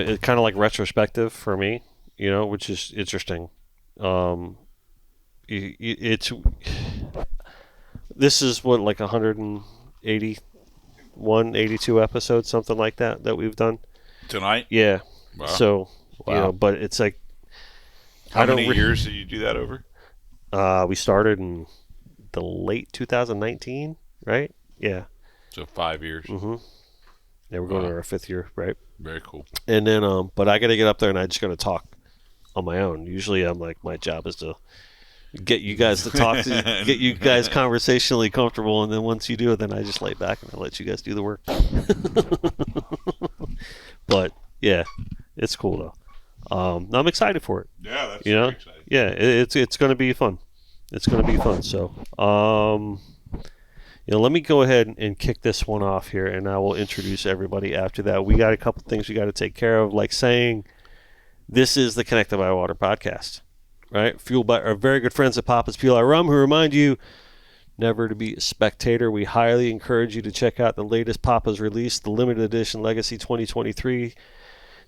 it's kind of like retrospective for me, which is interesting. This is what, like 181, 82 episodes, something like that we've done tonight. Yeah. Wow. So but it's like, how many years did you do that over? We started in the late 2019, right? Yeah. So 5 years. Mm-hmm. Yeah, we're going to our 5th year, right? Very cool. And then, but I got to get up there and I just got to talk on my own. Usually, I'm like, my job is to get you guys to talk, get you guys conversationally comfortable, and then once you do it, then I just lay back and I let you guys do the work. But yeah, it's cool though. I'm excited for it. Yeah, that's very exciting. Yeah, it's going to be fun. It's going to be fun. So, let me go ahead and kick this one off here, and I will introduce everybody after that. We got a couple things we got to take care of, like saying this is the Connected by Water podcast, right? Fueled by our very good friends at Papa's PLI Rum, who remind you never to be a spectator. We highly encourage you to check out the latest Papa's release, the limited edition Legacy 2023.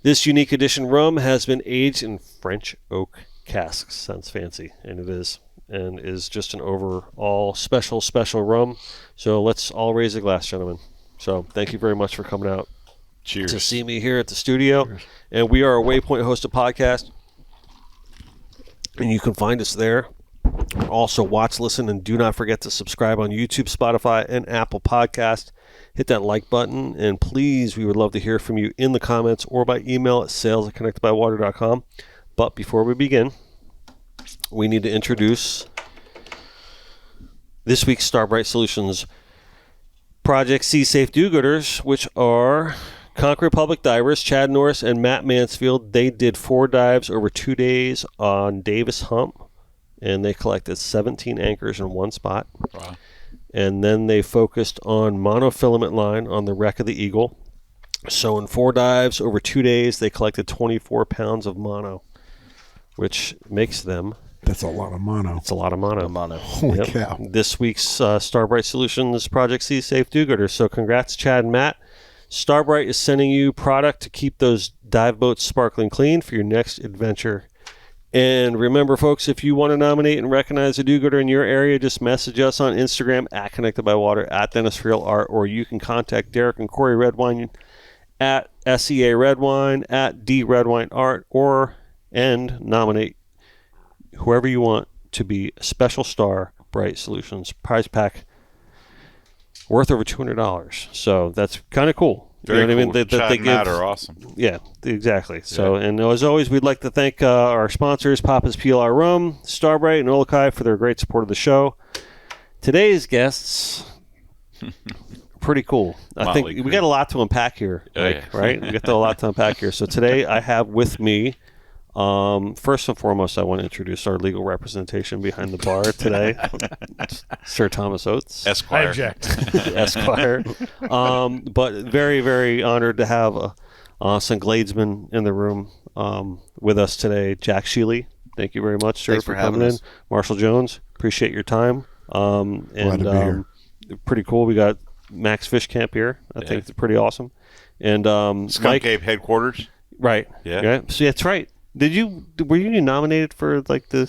This unique edition rum has been aged in French oak casks. Sounds fancy, and it is. And is just an overall special rum. So let's all raise a glass, gentlemen. So thank you very much for coming out. Cheers. To see me here at the studio. Cheers. And we are a Waypoint hosted podcast. And you can find us there. Also watch, listen, and do not forget to subscribe on YouTube, Spotify, and Apple Podcast. Hit that like button. And please, we would love to hear from you in the comments or by email at sales@connectedbywater.com. But before we begin, we need to introduce this week's Starbright Solutions Project Sea Safe do-gooders, which are Concord Public Divers, Chad Norris and Matt Mansfield. They did 4 dives over 2 days on Davis Hump, and they collected 17 anchors in one spot. Wow. And then they focused on monofilament line on the wreck of the Eagle. So in 4 dives over 2 days, they collected 24 pounds of mono, which makes them... That's a lot of mono. It's a lot of mono. Holy cow. This week's Starbright Solutions Project Sea Safe do-gooders. So congrats, Chad and Matt. Starbright is sending you product to keep those dive boats sparkling clean for your next adventure. And remember, folks, if you want to nominate and recognize a do-gooder in your area, just message us on Instagram at Connected by Water, at Dennis Friel Art, or you can contact Derek and Corey Redwine at SEA Redwine, at D Redwine Art, and nominate whoever you want to be a special star Bright Solutions prize pack worth over $200. So that's kind of cool. Very you know cool. What I mean? Chad and Matt are awesome. Yeah, exactly. So, and as always, we'd like to thank our sponsors, Papa's PLR Rum, Starbright, and Olokai for their great support of the show. Today's guests, pretty cool. I think we got a lot to unpack here, right? We got a lot to unpack here. So today I have with me, first and foremost, I want to introduce our legal representation behind the bar today, Sir Thomas Oates, Esquire. Esquire. But very, very honored to have some Gladesmen in the room with us today. Jack Shealy, thank you very much, sir, Thanks for having coming us. in. Marshall Jones, appreciate your time. Glad to be here. Pretty cool. We got Max Fish Camp here. I think it's pretty awesome. And Skunk Mike, Cave headquarters. right? Yeah. So that's right. Were you nominated for like the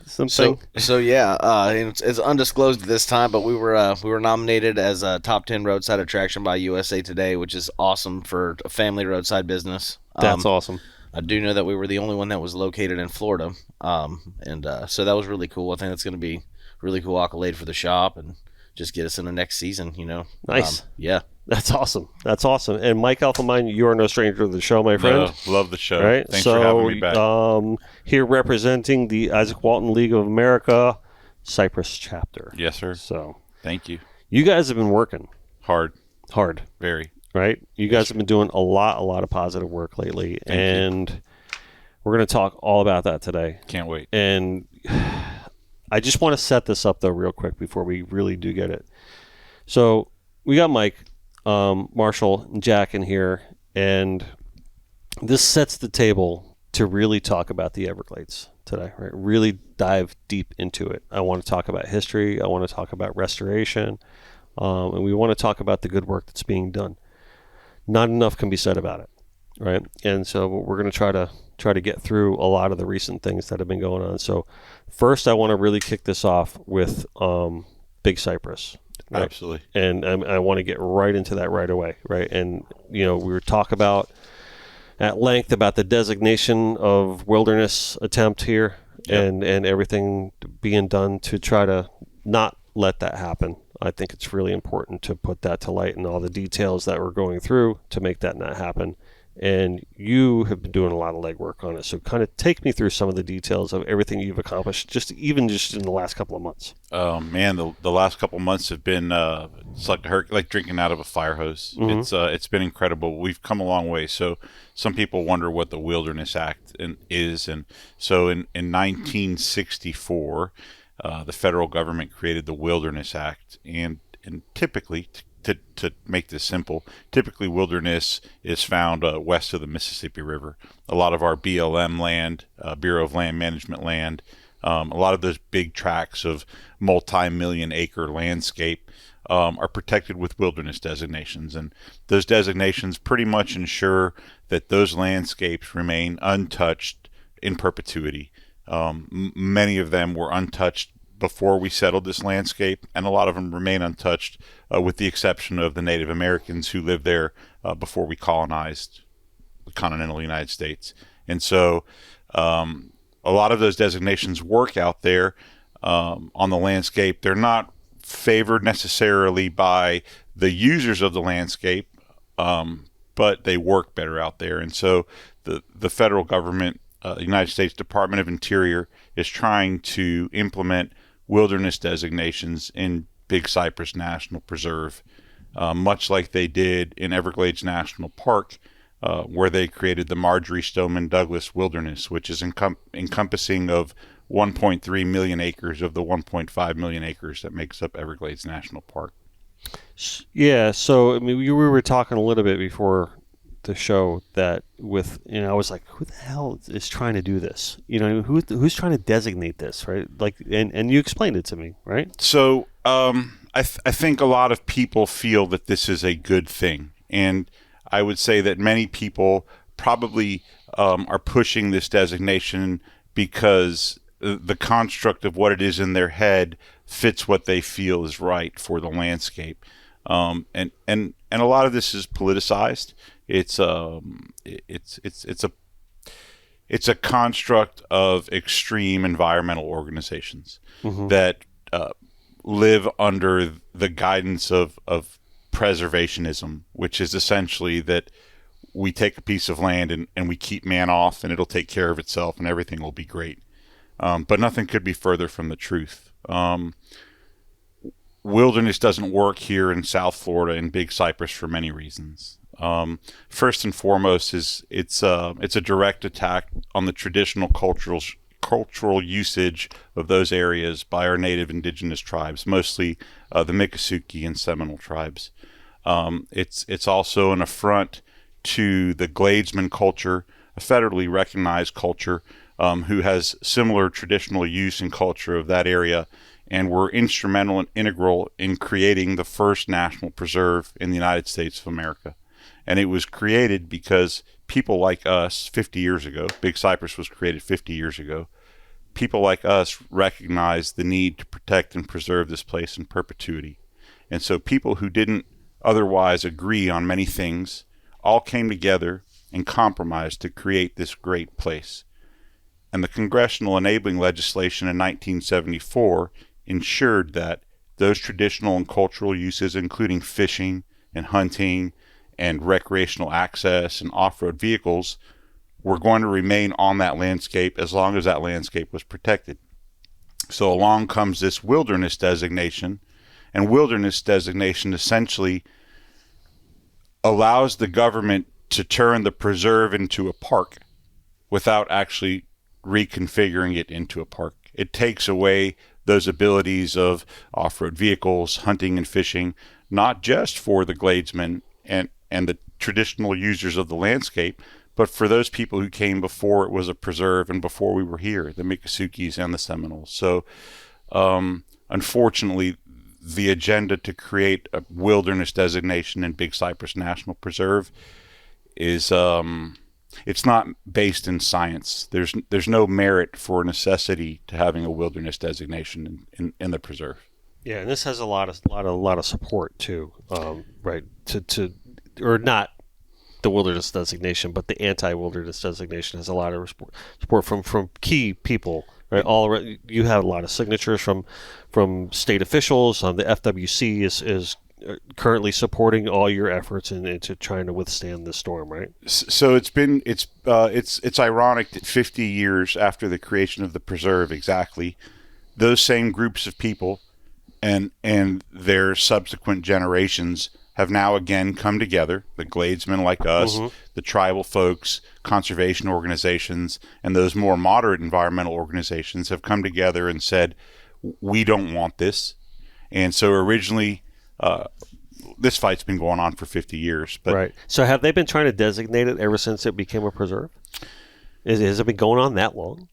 something? So yeah, it's undisclosed at this time, but we were nominated as a top 10 roadside attraction by USA Today, which is awesome for a family roadside business. That's awesome. I do know that we were the only one that was located in Florida, and so that was really cool. I think that's going to be really cool accolade for the shop and just get us in the next season. Nice. Yeah. That's awesome. That's awesome. And Mike Elfenbein, you are no stranger to the show, my friend. No, love the show. Right? Thanks for having me back. Here representing the Isaac Walton League of America Cyprus chapter. Yes, sir. So thank you. You guys have been working Hard. Very. Right? You guys have been doing a lot of positive work lately. Thank you. We're going to talk all about that today. Can't wait. And I just want to set this up, though, real quick before we really do get it. So we got Mike, Marshall, and Jack in here, and this sets the table to really talk about the Everglades today, right? Really dive deep into it. I want to talk about history. I want to talk about restoration, and we want to talk about the good work that's being done. Not enough can be said about it, right? And so we're going to try to get through a lot of the recent things that have been going on. So first, I want to really kick this off with Big Cypress. Right? Absolutely. And I want to get right into that right away, right? And we were talking about at length about the designation of wilderness attempt here, and everything being done to try to not let that happen. I think it's really important to put that to light and all the details that we're going through to make that not happen. And you have been doing a lot of legwork on it. So kind of take me through some of the details of everything you've accomplished, just in the last couple of months. Oh man, the last couple of months have been it's like drinking out of a fire hose. Mm-hmm. It's been incredible. We've come a long way. So some people wonder what the Wilderness Act is, and so in 1964, the federal government created the Wilderness Act, and typically. To make this simple, typically wilderness is found west of the Mississippi River. A lot of our BLM land, Bureau of Land Management land, a lot of those big tracts of multi-million acre landscape are protected with wilderness designations. And those designations pretty much ensure that those landscapes remain untouched in perpetuity. Many of them were untouched before we settled this landscape, and a lot of them remain untouched, with the exception of the Native Americans who lived there before we colonized the continental United States. And so a lot of those designations work out there on the landscape. They're not favored necessarily by the users of the landscape, but they work better out there. And so the federal government, the United States Department of Interior, is trying to implement wilderness designations in Big Cypress National Preserve, much like they did in Everglades National Park, where they created the Marjorie Stoneman Douglas Wilderness, which is encompassing of 1.3 million acres of the 1.5 million acres that makes up Everglades National Park. Yeah, so I mean, we were talking a little bit before the show that with I was like, who the hell is trying to do this? Who's trying to designate this, right? Like, and you explained it to me, right? So I think a lot of people feel that this is a good thing, and I would say that many people probably are pushing this designation because the construct of what it is in their head fits what they feel is right for the landscape, and a lot of this is politicized. It's a construct of extreme environmental organizations that live under the guidance of preservationism, which is essentially that we take a piece of land and we keep man off and it'll take care of itself and everything will be great. But nothing could be further from the truth. Wilderness doesn't work here in South Florida and Big Cypress for many reasons. First and foremost is it's a direct attack on the traditional cultural usage of those areas by our native indigenous tribes, mostly the Miccosukee and Seminole tribes. It's also an affront to the Gladesmen culture, a federally recognized culture, who has similar traditional use and culture of that area, and were instrumental and integral in creating the first national preserve in the United States of America. And it was created because people like us 50 years ago, Big Cypress was created 50 years ago, people like us recognized the need to protect and preserve this place in perpetuity. And so people who didn't otherwise agree on many things all came together and compromised to create this great place. And the congressional enabling legislation in 1974 ensured that those traditional and cultural uses, including fishing and hunting and recreational access and off-road vehicles, were going to remain on that landscape as long as that landscape was protected. So along comes this wilderness designation, and wilderness designation essentially allows the government to turn the preserve into a park without actually reconfiguring it into a park. It takes away those abilities of off-road vehicles, hunting and fishing, not just for the Gladesmen and the traditional users of the landscape, but for those people who came before it was a preserve and before we were here, the Miccosukees and the Seminoles. So unfortunately, the agenda to create a wilderness designation in Big Cypress National Preserve is it's not based in science. There's no merit for necessity to having a wilderness designation in the preserve. Yeah, and this has a lot of support too, right? Or not the wilderness designation, but the anti-wilderness designation has a lot of support from key people, right? All around, you have a lot of signatures from state officials. The FWC is currently supporting all your efforts into trying to withstand the storm, right? So it's ironic that 50 years after the creation of the preserve, exactly, those same groups of people and their subsequent generations have now again come together, the Gladesmen like us, the tribal folks, conservation organizations, and those more moderate environmental organizations have come together and said, we don't want this. And so originally, this fight's been going on for 50 years. But right. So have they been trying to designate it ever since it became a preserve? Has it been going on that long?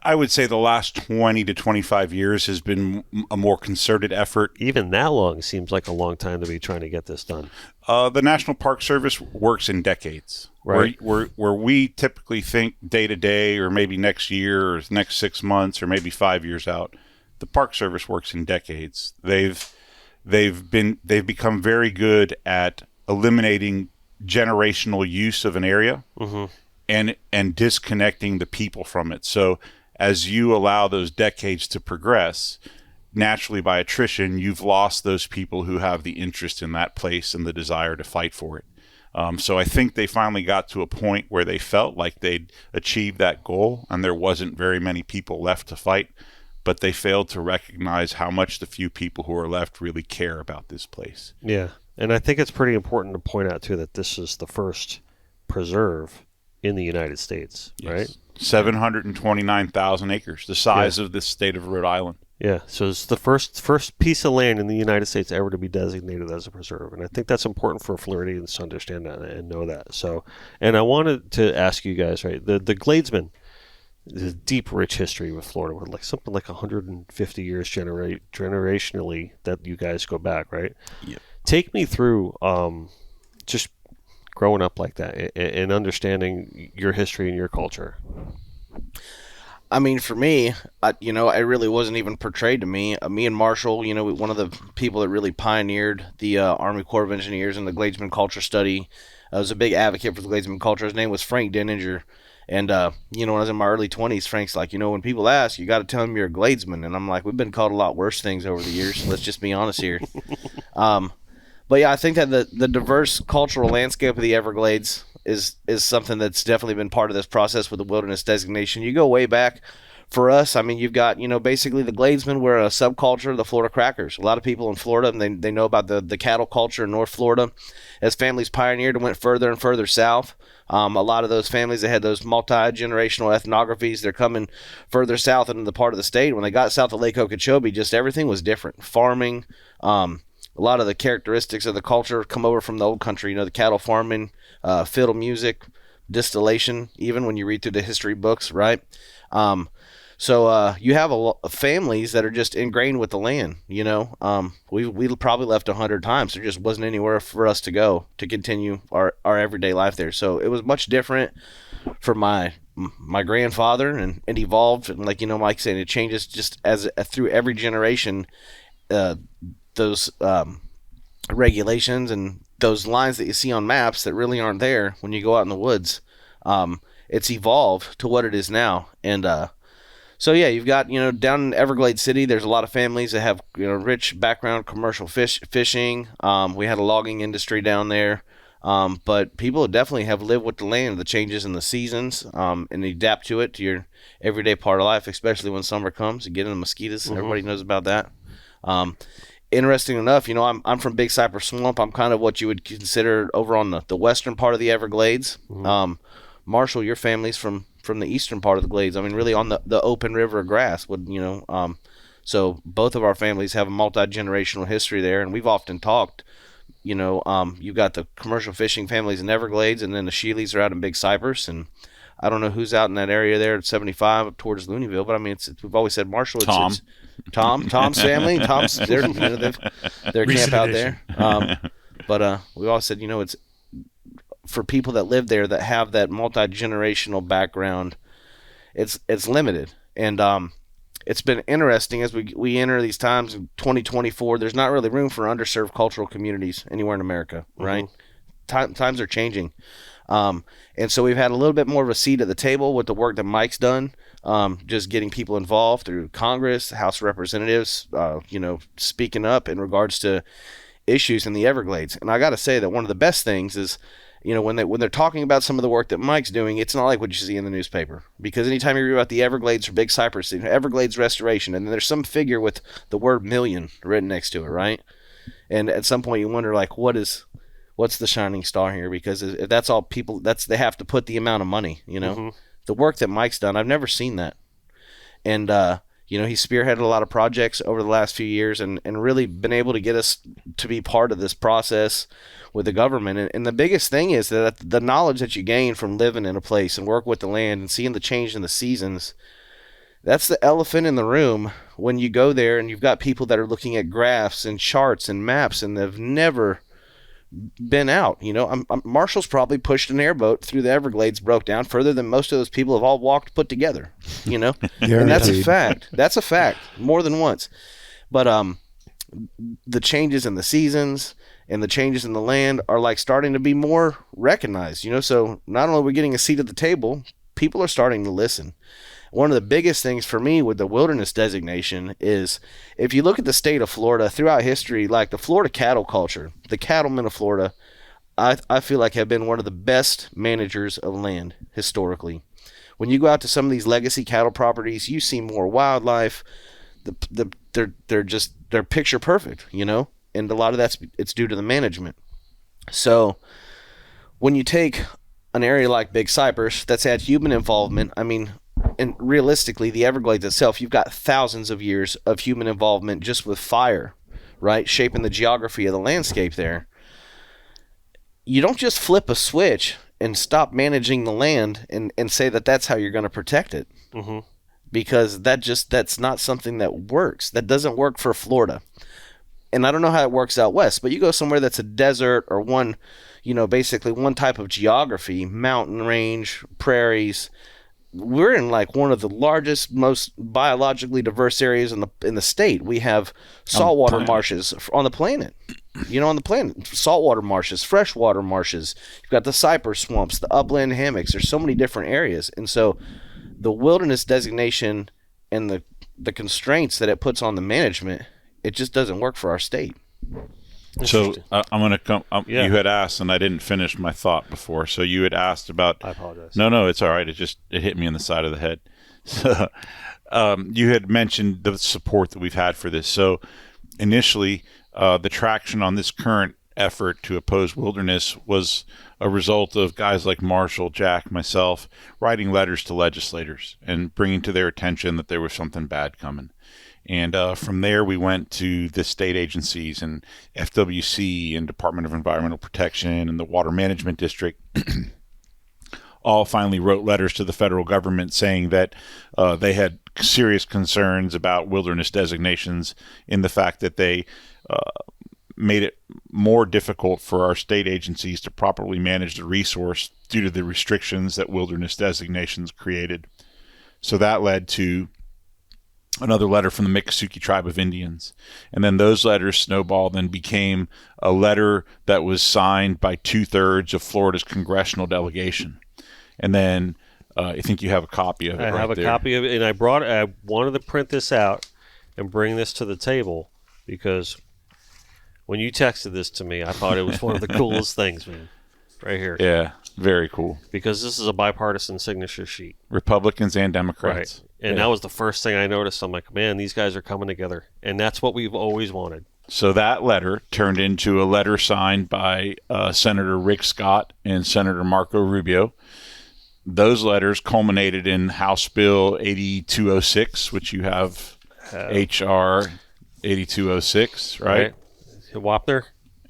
I would say the last 20 to 25 years has been a more concerted effort. Even that long seems like a long time to be trying to get this done. The National Park Service works in decades. Right. Where we typically think day to day or maybe next year or next 6 months or maybe 5 years out, the Park Service works in decades. They've become very good at eliminating generational use of an area. And disconnecting the people from it. So as you allow those decades to progress, naturally by attrition, you've lost those people who have the interest in that place and the desire to fight for it. So I think they finally got to a point where they felt like they'd achieved that goal and there wasn't very many people left to fight, but they failed to recognize how much the few people who are left really care about this place. Yeah, and I think it's pretty important to point out, too, that this is the first preserve in the United States, right? 729,000 acres, the size of the state of Rhode Island. Yeah, so it's the first piece of land in the United States ever to be designated as a preserve, and I think that's important for Floridians to understand that and know that. So, and I wanted to ask you guys, right? The Gladesmen, there's a deep, rich history with Florida, with something like 150 years generationally that you guys go back, right? Yep. Take me through just growing up like that and understanding your history and your culture. I mean, for me, it really wasn't even portrayed to me. Me and Marshall, one of the people that really pioneered the Army Corps of Engineers and the Gladesman culture study, was a big advocate for the Gladesman culture. His name was Frank Denninger. And, when I was in my early 20s, Frank's like, when people ask, you got to tell them you're a Gladesman. And I'm like, we've been called a lot worse things over the years. Let's just be honest here. But yeah, I think that the diverse cultural landscape of the Everglades is something that's definitely been part of this process with the wilderness designation. You go way back for us. I mean, you've got, basically the Gladesmen were a subculture of the Florida Crackers. A lot of people in Florida, and they know about the cattle culture in North Florida. As families pioneered and went further and further south, a lot of those families that had those multi-generational ethnographies, they're coming further south into the part of the state. When they got south of Lake Okeechobee, just everything was different. Farming, a lot of the characteristics of the culture come over from the old country, the cattle farming, fiddle music, distillation, even when you read through the history books, right? So you have a lot of families that are just ingrained with the land, we probably left 100 times. There just wasn't anywhere for us to go to continue our everyday life there. So it was much different for my grandfather and evolved. And like, Mike saying, it changes just as through every generation, those regulations and those lines that you see on maps that really aren't there when you go out in the woods. It's evolved to what it is now. And so yeah, you've got, down in Everglades City, there's a lot of families that have, rich background commercial fishing. We had a logging industry down there. But people definitely have lived with the land, the changes in the seasons, and adapt to it to your everyday part of life, especially when summer comes. You get in the mosquitoes. Everybody knows about that. Interesting enough, I'm from Big Cypress Swamp. I'm kind of what you would consider over on the western part of the Everglades. Marshall, your family's from the eastern part of the Glades. I mean, really on the open river of grass. So both of our families have a multi-generational history there, and we've often talked. You've got the commercial fishing families in Everglades, and then the Shealys are out in Big Cypress, and I don't know who's out in that area there at 75 up towards Looneyville, but I mean, we've always said Marshall. Tom's family. Tom's they're camp out there. But we always said, for people that live there that have that multi-generational background, it's limited. And it's been interesting as we enter these times in 2024. There's not really room for underserved cultural communities anywhere in America, right? Times are changing. And so we've had a little bit more of a seat at the table with the work that Mike's done, just getting people involved through Congress, House of Representatives, speaking up in regards to issues in the Everglades. And I got to say that one of the best things is, when they're talking about some of the work that Mike's doing, it's not like what you see in the newspaper. Because anytime you read about the Everglades or Big Cypress, Everglades restoration, and then there's some figure with the word million written next to it, right? And at some point you wonder, like, what's the shining star here? Because if that's all people, they have to put the amount of money, The work that Mike's done, I've never seen that. And, he spearheaded a lot of projects over the last few years and really been able to get us to be part of this process with the government. And the biggest thing is that the knowledge that you gain from living in a place and work with the land and seeing the change in the seasons, that's the elephant in the room when you go there and you've got people that are looking at graphs and charts and maps and they've never been out. Marshall's probably pushed an airboat through the Everglades, broke down further than most of those people have all walked put together, and that's a fact. That's a fact, more than once. But the changes in the seasons and the changes in the land are like starting to be more recognized, so not only are we getting a seat at the table, people are starting to listen. One of the biggest things for me with the wilderness designation is if you look at the state of Florida throughout history, like the Florida cattle culture, the cattlemen of Florida, I feel like have been one of the best managers of land historically. When you go out to some of these legacy cattle properties, you see more wildlife. They're picture perfect, and a lot of it's due to the management. So when you take an area like Big Cypress that's had human involvement, and realistically, the Everglades itself, you've got thousands of years of human involvement just with fire, right? Shaping the geography of the landscape there. You don't just flip a switch and stop managing the land and say that that's how you're going to protect it. Because that's not something that works. That doesn't work for Florida. And I don't know how it works out west, but you go somewhere that's a desert or basically one type of geography, mountain range, prairies. We're in like one of the largest, most biologically diverse areas in the state. We have saltwater marshes on the planet. Saltwater marshes, freshwater marshes. You've got the cypress swamps, the upland hammocks. There's so many different areas. And so the wilderness designation and the constraints that it puts on the management, it just doesn't work for our state. So I'm going to come. You had asked, and I didn't finish my thought before. So you had asked about. I apologize. No, it's all right. It hit me in the side of the head. So you had mentioned the support that we've had for this. So initially, the traction on this current effort to oppose wilderness was a result of guys like Marshall, Jack, myself, writing letters to legislators and bringing to their attention that there was something bad coming. And from there, we went to the state agencies and FWC and Department of Environmental Protection and the Water Management District all finally wrote letters to the federal government saying that they had serious concerns about wilderness designations in the fact that they made it more difficult for our state agencies to properly manage the resource due to the restrictions that wilderness designations created. So that led to another letter from the Miccosukee Tribe of Indians. And then those letters snowballed and became a letter that was signed by 2/3 of Florida's congressional delegation. And then I think you have a copy of it. I have a copy of it, and I wanted to print this out and bring this to the table because when you texted this to me, I thought it was one of the coolest things, man. Right here. Yeah, very cool. Because this is a bipartisan signature sheet. Republicans and Democrats. Right. And that was the first thing I noticed. I'm like, man, these guys are coming together. And that's what we've always wanted. So that letter turned into a letter signed by Senator Rick Scott and Senator Marco Rubio. Those letters culminated in House Bill 8206, which you have H.R. 8206, right? Wapner?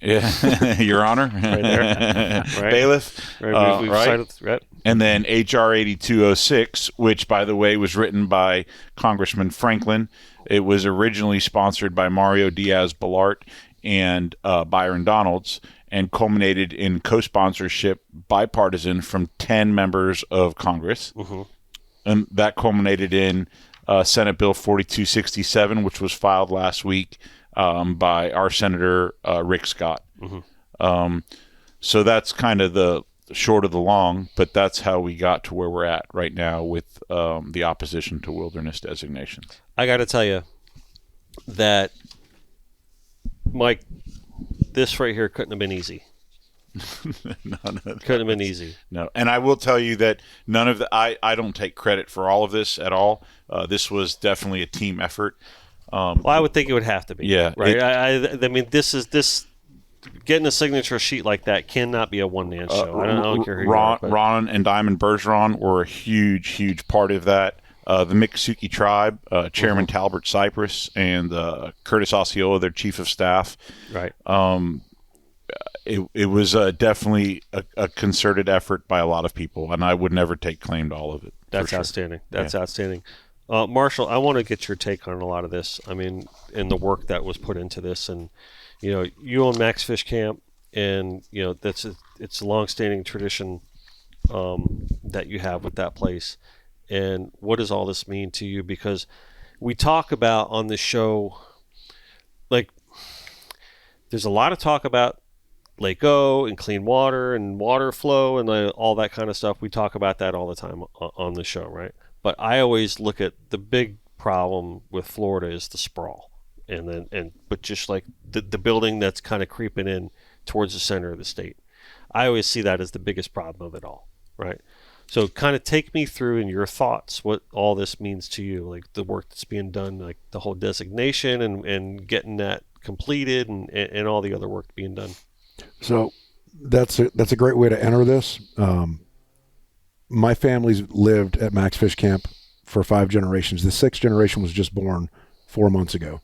Yeah, Your Honor. Right there. Right. Bailiff. Right. We've right. cited, right. And then H.R. 8206, which, by the way, was written by Congressman Franklin. It was originally sponsored by Mario Diaz-Balart and Byron Donalds. and culminated in co-sponsorship bipartisan from 10 members of Congress. And that culminated in Senate Bill 4267, which was filed last week by our Senator Rick Scott. So that's kind of the short of the long, but that's how we got to where we're at right now with the opposition to wilderness designations. I got to tell you that, Mike, this right here couldn't have been easy. Couldn't have been easy. No, and I will tell you that none of the I don't take credit for all of this at all. This was definitely a team effort. Well, I would think it would have to be. Yeah, right. I mean, this getting a signature sheet like that cannot be a one-man show. I don't care who you are, but Ron and Diamond Bergeron were a huge part of that. The Miccosukee tribe, Chairman Talbert Cypress and Curtis Osceola, their chief of staff. Right. It was definitely a concerted effort by a lot of people, and I would never take claim to all of it. That's outstanding. That's outstanding. Marshall, I want to get your take on a lot of this. I mean, in the work that was put into this, and you own Max Fish Camp, and it's a long-standing tradition that you have with that place. And what does all this mean to you? Because we talk about on this show, like, there's a lot of talk about Lake O and clean water and water flow and all that kind of stuff. We talk about that all the time on the show, right? But I always look at the big problem with Florida is the sprawl, but just like the building that's kind of creeping in towards the center of the state. I always see that as the biggest problem of it all, right? So kind of take me through in your thoughts what all this means to you, like the work that's being done, like the whole designation and getting that completed and all the other work being done. So that's a great way to enter this. My family's lived at Max Fish Camp for 5 generations. The 6th generation was just born 4 months ago.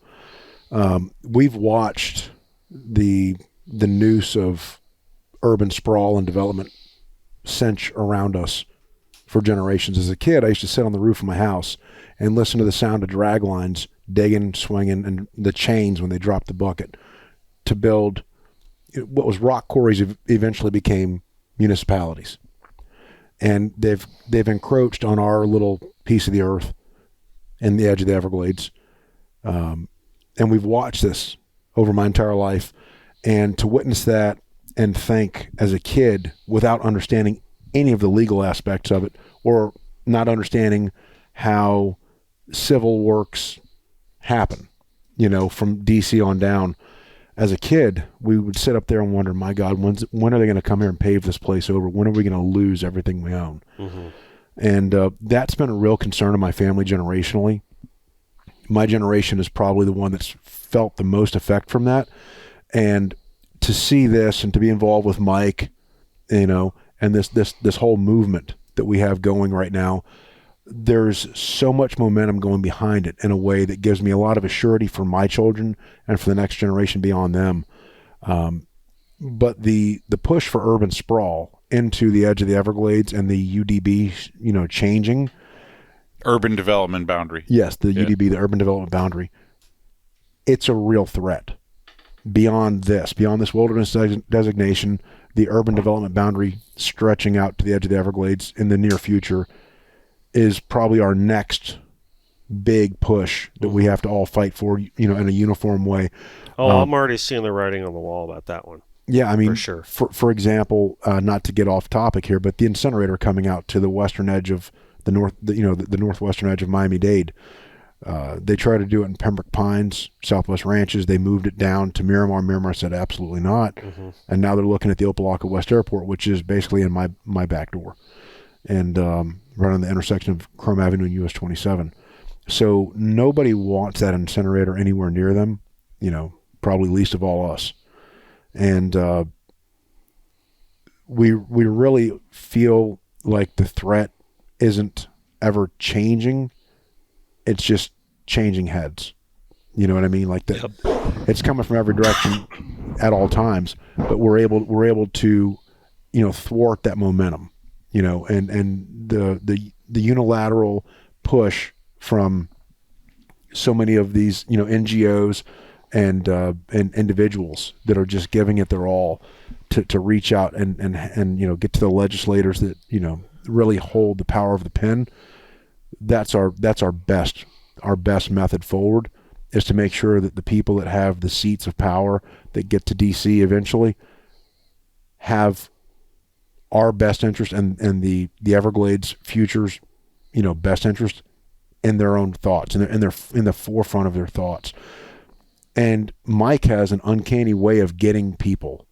We've watched the noose of urban sprawl and development cinch around us for generations. As a kid, I used to sit on the roof of my house and listen to the sound of drag lines digging, swinging, and the chains when they dropped the bucket to build what was rock quarries eventually became municipalities. And they've encroached on our little piece of the earth and the edge of the Everglades. And we've watched this over my entire life. And to witness that and think as a kid without understanding any of the legal aspects of it or not understanding how civil works happen, from DC on down. As a kid, we would sit up there and wonder, my God, when are they going to come here and pave this place over? When are we going to lose everything we own? And that's been a real concern of my family generationally. My generation is probably the one that's felt the most effect from that. And to see this and to be involved with Mike, and this whole movement that we have going right now, there's so much momentum going behind it in a way that gives me a lot of assurity for my children and for the next generation beyond them. But the push for urban sprawl into the edge of the Everglades and the UDB, changing. Urban development boundary. Yes, the UDB, the urban development boundary. It's a real threat. Beyond this wilderness designation, the urban development boundary stretching out to the edge of the Everglades in the near future is probably our next big push that we have to all fight for, in a uniform way. I'm already seeing the writing on the wall about that one. Yeah, I mean, for sure. For example, not to get off topic here, but the incinerator coming out to the western edge of the northwestern edge of Miami-Dade. They tried to do it in Pembroke Pines, Southwest Ranches. They moved it down to Miramar. Miramar said absolutely not. And now they're looking at the Opelika West Airport, which is basically in my back door. And right on the intersection of Chrome Avenue and US 27. So nobody wants that incinerator anywhere near them, probably least of all us. And we really feel like the threat isn't ever changing. It's just changing heads. You know what I mean? Like that. Yep. It's coming from every direction at all times, but we're able to, thwart that momentum. And the unilateral push from so many of these, NGOs and individuals that are just giving it their all to reach out and get to the legislators that really hold the power of the pen. That's our best method forward, is to make sure that the people that have the seats of power that get to DC eventually have our best interest and the Everglades future's best interest in their own thoughts, and in the forefront of their thoughts. And Mike has an uncanny way of getting people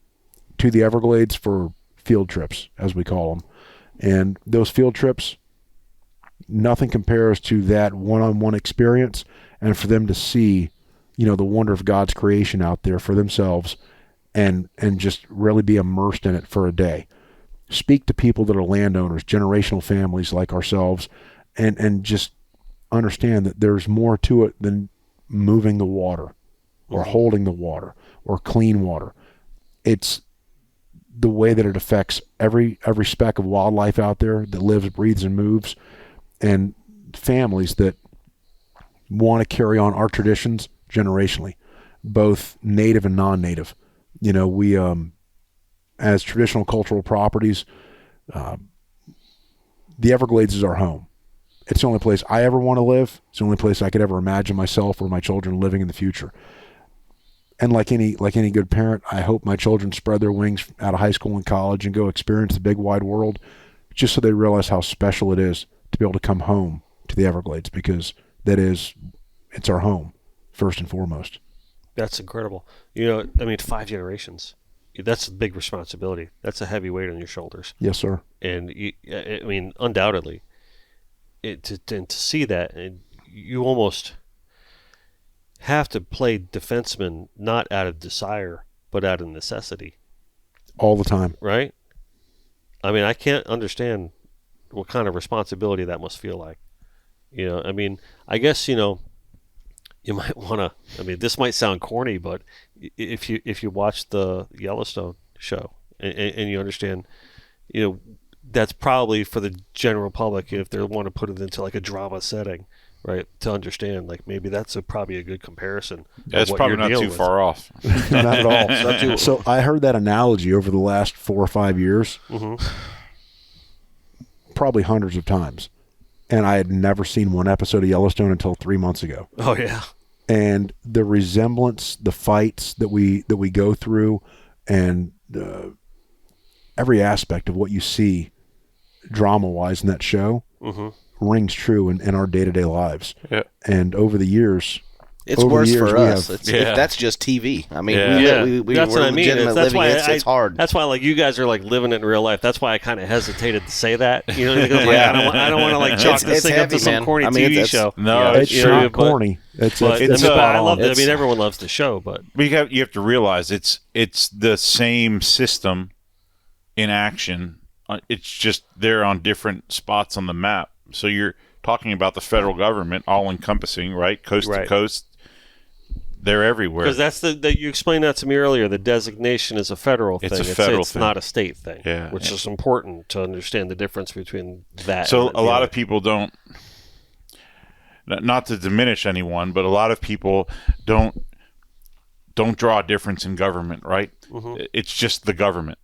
to the Everglades for field trips, as we call them. And those field trips, nothing compares to that one-on-one experience, and for them to see, the wonder of God's creation out there for themselves, and just really be immersed in it for a day. Speak to people that are landowners, generational families like ourselves, and just understand that there's more to it than moving the water or holding the water or clean water. It's the way that it affects every speck of wildlife out there that lives, breathes, and moves, and families that want to carry on our traditions generationally, both native and non-native. We as traditional cultural properties, the Everglades is our home. It's the only place I ever want to live. It's the only place I could ever imagine myself or my children living in the future. And like any good parent, I hope my children spread their wings out of high school and college and go experience the big wide world, just so they realize how special it is to be able to come home to the Everglades, because it's our home first and foremost. That's incredible. 5 generations. That's a big responsibility. That's a heavy weight on your shoulders. Yes, sir. And undoubtedly, to see that, and you almost have to play defenseman, not out of desire, but out of necessity. All the time. Right? I can't understand what kind of responsibility that must feel like. I guess, you might want to, this might sound corny, but if you watch the Yellowstone show and you understand, that's probably for the general public, if they want to put it into like a drama setting, right, to understand, like, maybe that's probably a good comparison. Yeah, it's probably not too far off. Not at all. So I heard that analogy over the last 4 or 5 years, probably hundreds of times. And I had never seen one episode of Yellowstone until 3 months ago. Oh, yeah. And the resemblance, the fights that we go through, and every aspect of what you see drama-wise in that show rings true in our day-to-day lives. Yeah. And over the years... It's worse for us. That's just TV. We that's we're what I mean. legitimate That's living. why It's hard. That's why, like, you guys are like living it in real life. That's why I kind of hesitated to say that. I don't want to like chalk this thing up to some corny TV show. No, it's not corny. It's I love it. Everyone loves the show, but you have to realize it's the same system in action. It's just they're on different spots on the map. So you're talking about the federal government, all encompassing, right, coast to coast. They're everywhere. Because that's you explained that to me earlier. The designation is a federal thing. It's not a state thing. Yeah. Which is important to understand the difference between that. So a lot of people don't, not to diminish anyone, but a lot of people don't draw a difference in government, right? It's just the government.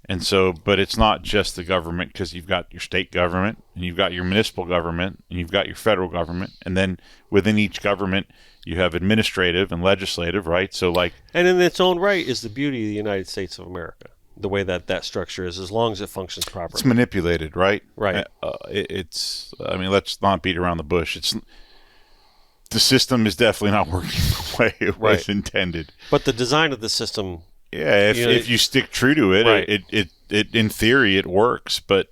And so, but it's not just the government, because you've got your state government, and you've got your municipal government, and you've got your federal government, and then within each government you have administrative and legislative, right? So and in its own right is the beauty of the United States of America, the way that structure is, as long as it functions properly. It's manipulated, right? Right. Let's not beat around the bush. The system is definitely not working the way it was intended. But the design of the system... Yeah, if you stick true to it, right. it in theory it works. But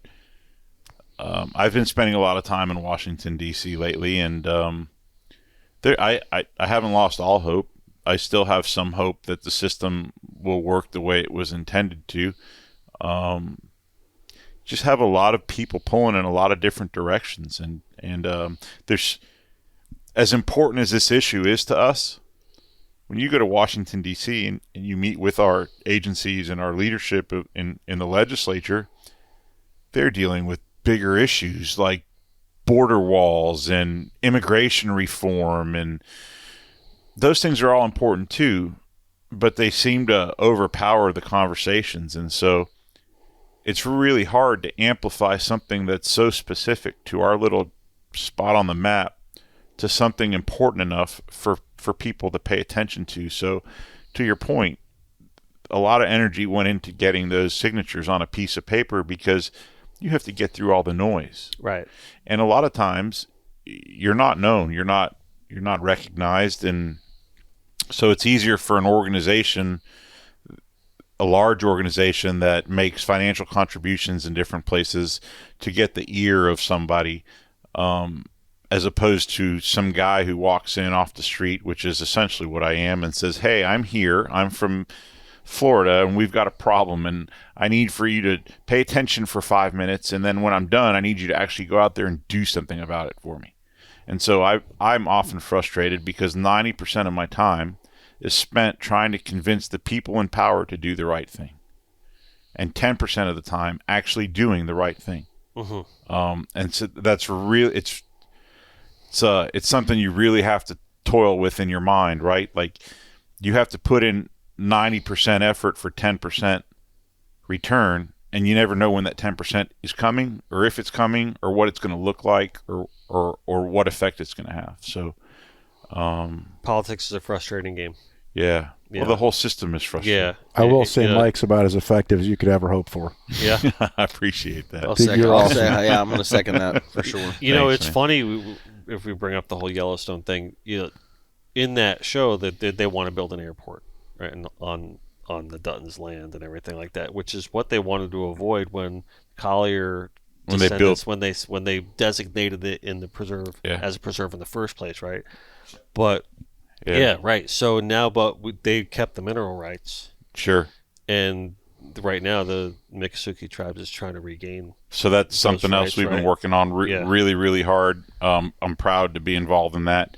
I've been spending a lot of time in Washington D.C. lately, and I haven't lost all hope. I still have some hope that the system will work the way it was intended to. Just have a lot of people pulling in a lot of different directions, and there's, as important as this issue is to us, when you go to Washington, D.C., and you meet with our agencies and our leadership in the legislature, they're dealing with bigger issues like border walls and immigration reform and those things are all important too, but they seem to overpower the conversations. And so it's really hard to amplify something that's so specific to our little spot on the map to something important enough for people to pay attention to. So to your point, a lot of energy went into getting those signatures on a piece of paper because you have to get through all the noise. Right. And a lot of times you're not known, you're not recognized, and so it's easier for an organization, a large organization that makes financial contributions in different places, to get the ear of somebody, as opposed to some guy who walks in off the street, which is essentially what I am, and says, hey, I'm here, I'm from Florida, and we've got a problem, and I need for you to pay attention for 5 minutes, and then when I'm done, I need you to actually go out there and do something about it for me. And so I'm often frustrated because 90% of my time is spent trying to convince the people in power to do the right thing, and 10% of the time actually doing the right thing. Mm-hmm. And so that's real. It's something you really have to toil with in your mind, right? Like, you have to put in 90% effort for 10% return, and you never know when that 10% is coming, or if it's coming, or what it's going to look like, or what effect it's going to have. So politics is a frustrating game. Yeah. Well, the whole system is frustrating. Yeah. I will say Mike's about as effective as you could ever hope for. Yeah. I appreciate that. I'll say, I'm going to second that for sure. You know, it's funny if we bring up the whole Yellowstone thing. You know, in that show that they want to build an airport, right, and on the Dutton's land and everything like that, which is what they wanted to avoid when Collier descendants, when they designated it in the preserve as a preserve in the first place, right? But right. So now, they kept the mineral rights. Sure. And right now, the Miccosukee tribes is trying to regain. So that's something else we've been working on really, really hard. I'm proud to be involved in that.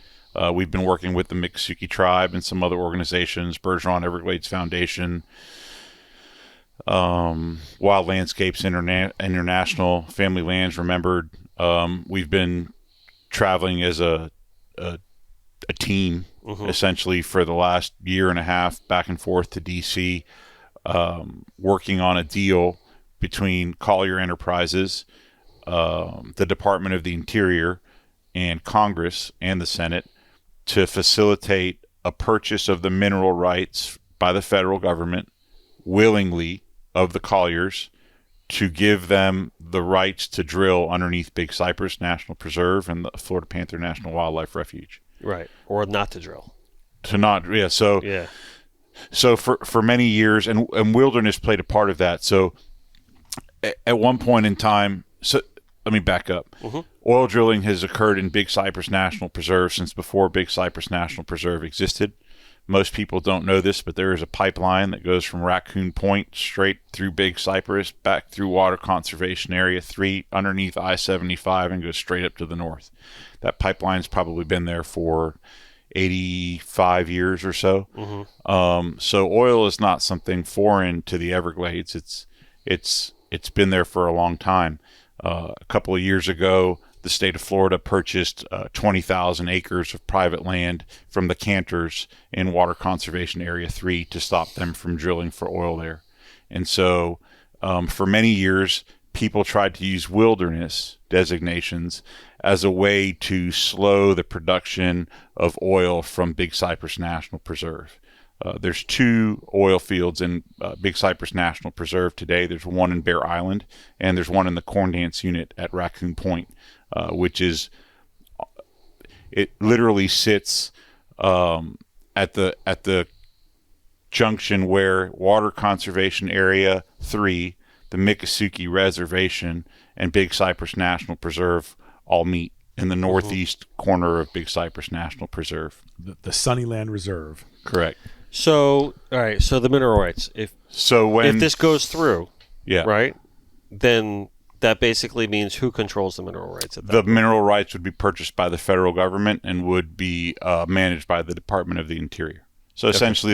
We've been working with the Miccosukee tribe and some other organizations, Bergeron Everglades Foundation, Wild Landscapes International, Family Lands Remembered. We've been traveling as a team, essentially, for the last year and a half, back and forth to D.C., working on a deal between Collier Enterprises, the Department of the Interior, and Congress and the Senate to facilitate a purchase of the mineral rights by the federal government willingly of the Colliers, to give them the rights to drill underneath Big Cypress National Preserve and the Florida Panther National Wildlife Refuge. Right. Or not to drill. So for many years, and wilderness played a part of that. So at one point in time, so let me back up. Mm-hmm. Oil drilling has occurred in Big Cypress National Preserve since before Big Cypress National Preserve existed. Most people don't know this, but there is a pipeline that goes from Raccoon Point straight through Big Cypress, back through Water Conservation Area 3, underneath I-75, and goes straight up to the north. That pipeline's probably been there for 85 years or so. Mm-hmm. So oil is not something foreign to the Everglades. It's been there for a long time. A couple of years ago, the state of Florida purchased 20,000 acres of private land from the Cantors in Water Conservation Area 3 to stop them from drilling for oil there. And so for many years, people tried to use wilderness designations as a way to slow the production of oil from Big Cypress National Preserve. There's 2 oil fields in Big Cypress National Preserve today. There's one in Bear Island, and there's one in the Corn Dance Unit at Raccoon Point, which is, it literally sits at the junction where Water Conservation Area 3, the Miccosukee Reservation, and Big Cypress National Preserve all meet in the northeast corner of Big Cypress National Preserve. The Sunnyland Reserve. Correct. So, all right. So the mineral rights. If this goes through, right, then that basically means who controls the mineral rights at that point? Mineral rights would be purchased by the federal government and would be managed by the Department of the Interior. So essentially,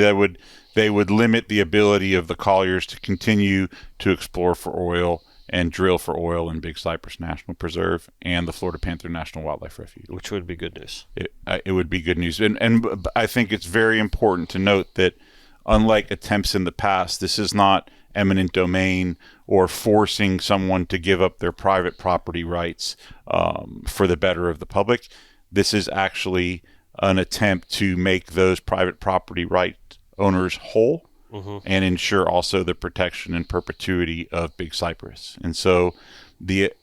they would limit the ability of the Colliers to continue to explore for oil and drill for oil in Big Cypress National Preserve and the Florida Panther National Wildlife Refuge. Which would be good news. It would be good news. And I think it's very important to note that unlike attempts in the past, this is not eminent domain or forcing someone to give up their private property rights for the better of the public. This is actually an attempt to make those private property right owners whole and ensure also the protection and perpetuity of Big Cypress. And so the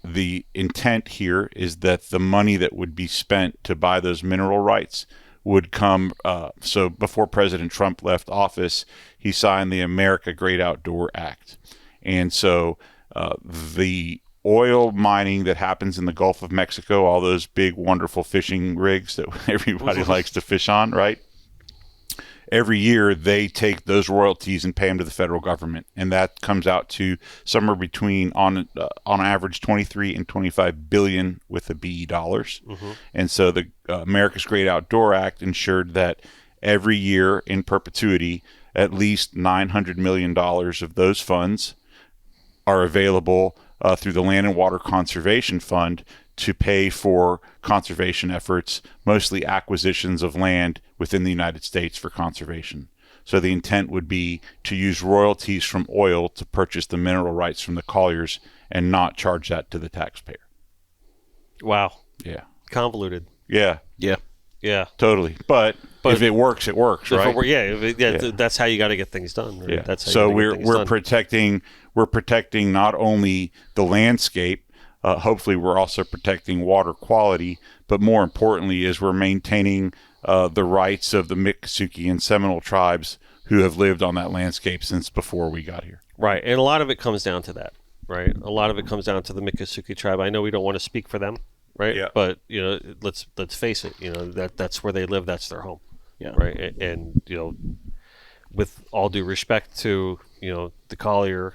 intent here is that the money that would be spent to buy those mineral rights would come. So before President Trump left office, he signed the America Great Outdoor Act. And so the oil mining that happens in the Gulf of Mexico, all those big, wonderful fishing rigs that everybody likes to fish on, right? Every year they take those royalties and pay them to the federal government, and that comes out to somewhere between on average 23 and 25 billion with a B dollars. And so the America's Great Outdoor Act ensured that every year in perpetuity, at least $900 million of those funds are available through the Land and Water Conservation Fund to pay for conservation efforts, mostly acquisitions of land within the United States for conservation. So the intent would be to use royalties from oil to purchase the mineral rights from the colliers and not charge that to the taxpayer. Wow. Yeah. Convoluted. Yeah. Yeah. Yeah. Totally. But if it works, it works, right? That's how you got to get things done. Right? Yeah. That's how so you we're protecting not only the landscape. Hopefully, we're also protecting water quality, but more importantly, is we're maintaining the rights of the Miccosukee and Seminole tribes who have lived on that landscape since before we got here. Right, and a lot of it comes down to that. Right, a lot of it comes down to the Miccosukee tribe. I know we don't want to speak for them, right? Yeah. But let's face it. That's where they live. That's their home. Yeah. Right, and with all due respect to the Collier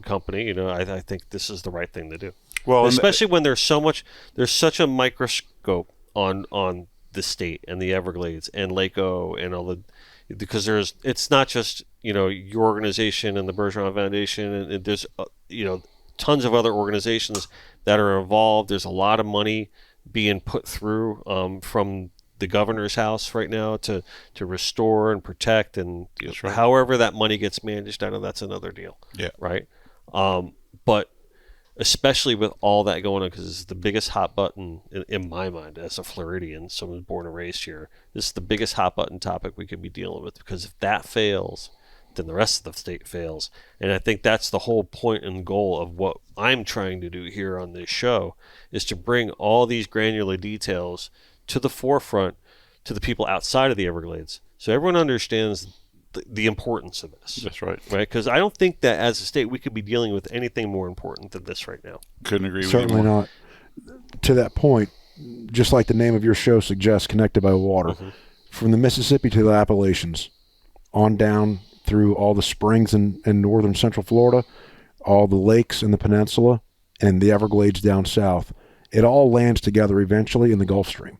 company, I think this is the right thing to do. Well, especially when there's such a microscope on the state and the Everglades and Lake O and all because it's not just your organization and the Bergeron Foundation, and there's tons of other organizations that are involved. There's a lot of money being put through from the governor's house right now to restore and protect, and however that money gets managed, I know that's another deal. Yeah. Right. But especially with all that going on, because it's the biggest hot button in my mind as a Floridian, someone born and raised here. This is the biggest hot button topic we could be dealing with, because if that fails, then the rest of the state fails. And I think that's the whole point and goal of what I'm trying to do here on this show, is to bring all these granular details to the forefront to the people outside of the Everglades, so everyone understands the importance of this. That's right. Right? Because I don't think that as a state we could be dealing with anything more important than this right now. Couldn't agree with you Certainly more. not. To that point, just like the name of your show suggests, connected by water, from the Mississippi to the Appalachians, on down through all the springs in northern central Florida, all the lakes in the peninsula, and the Everglades down south, it all lands together eventually in the Gulf Stream.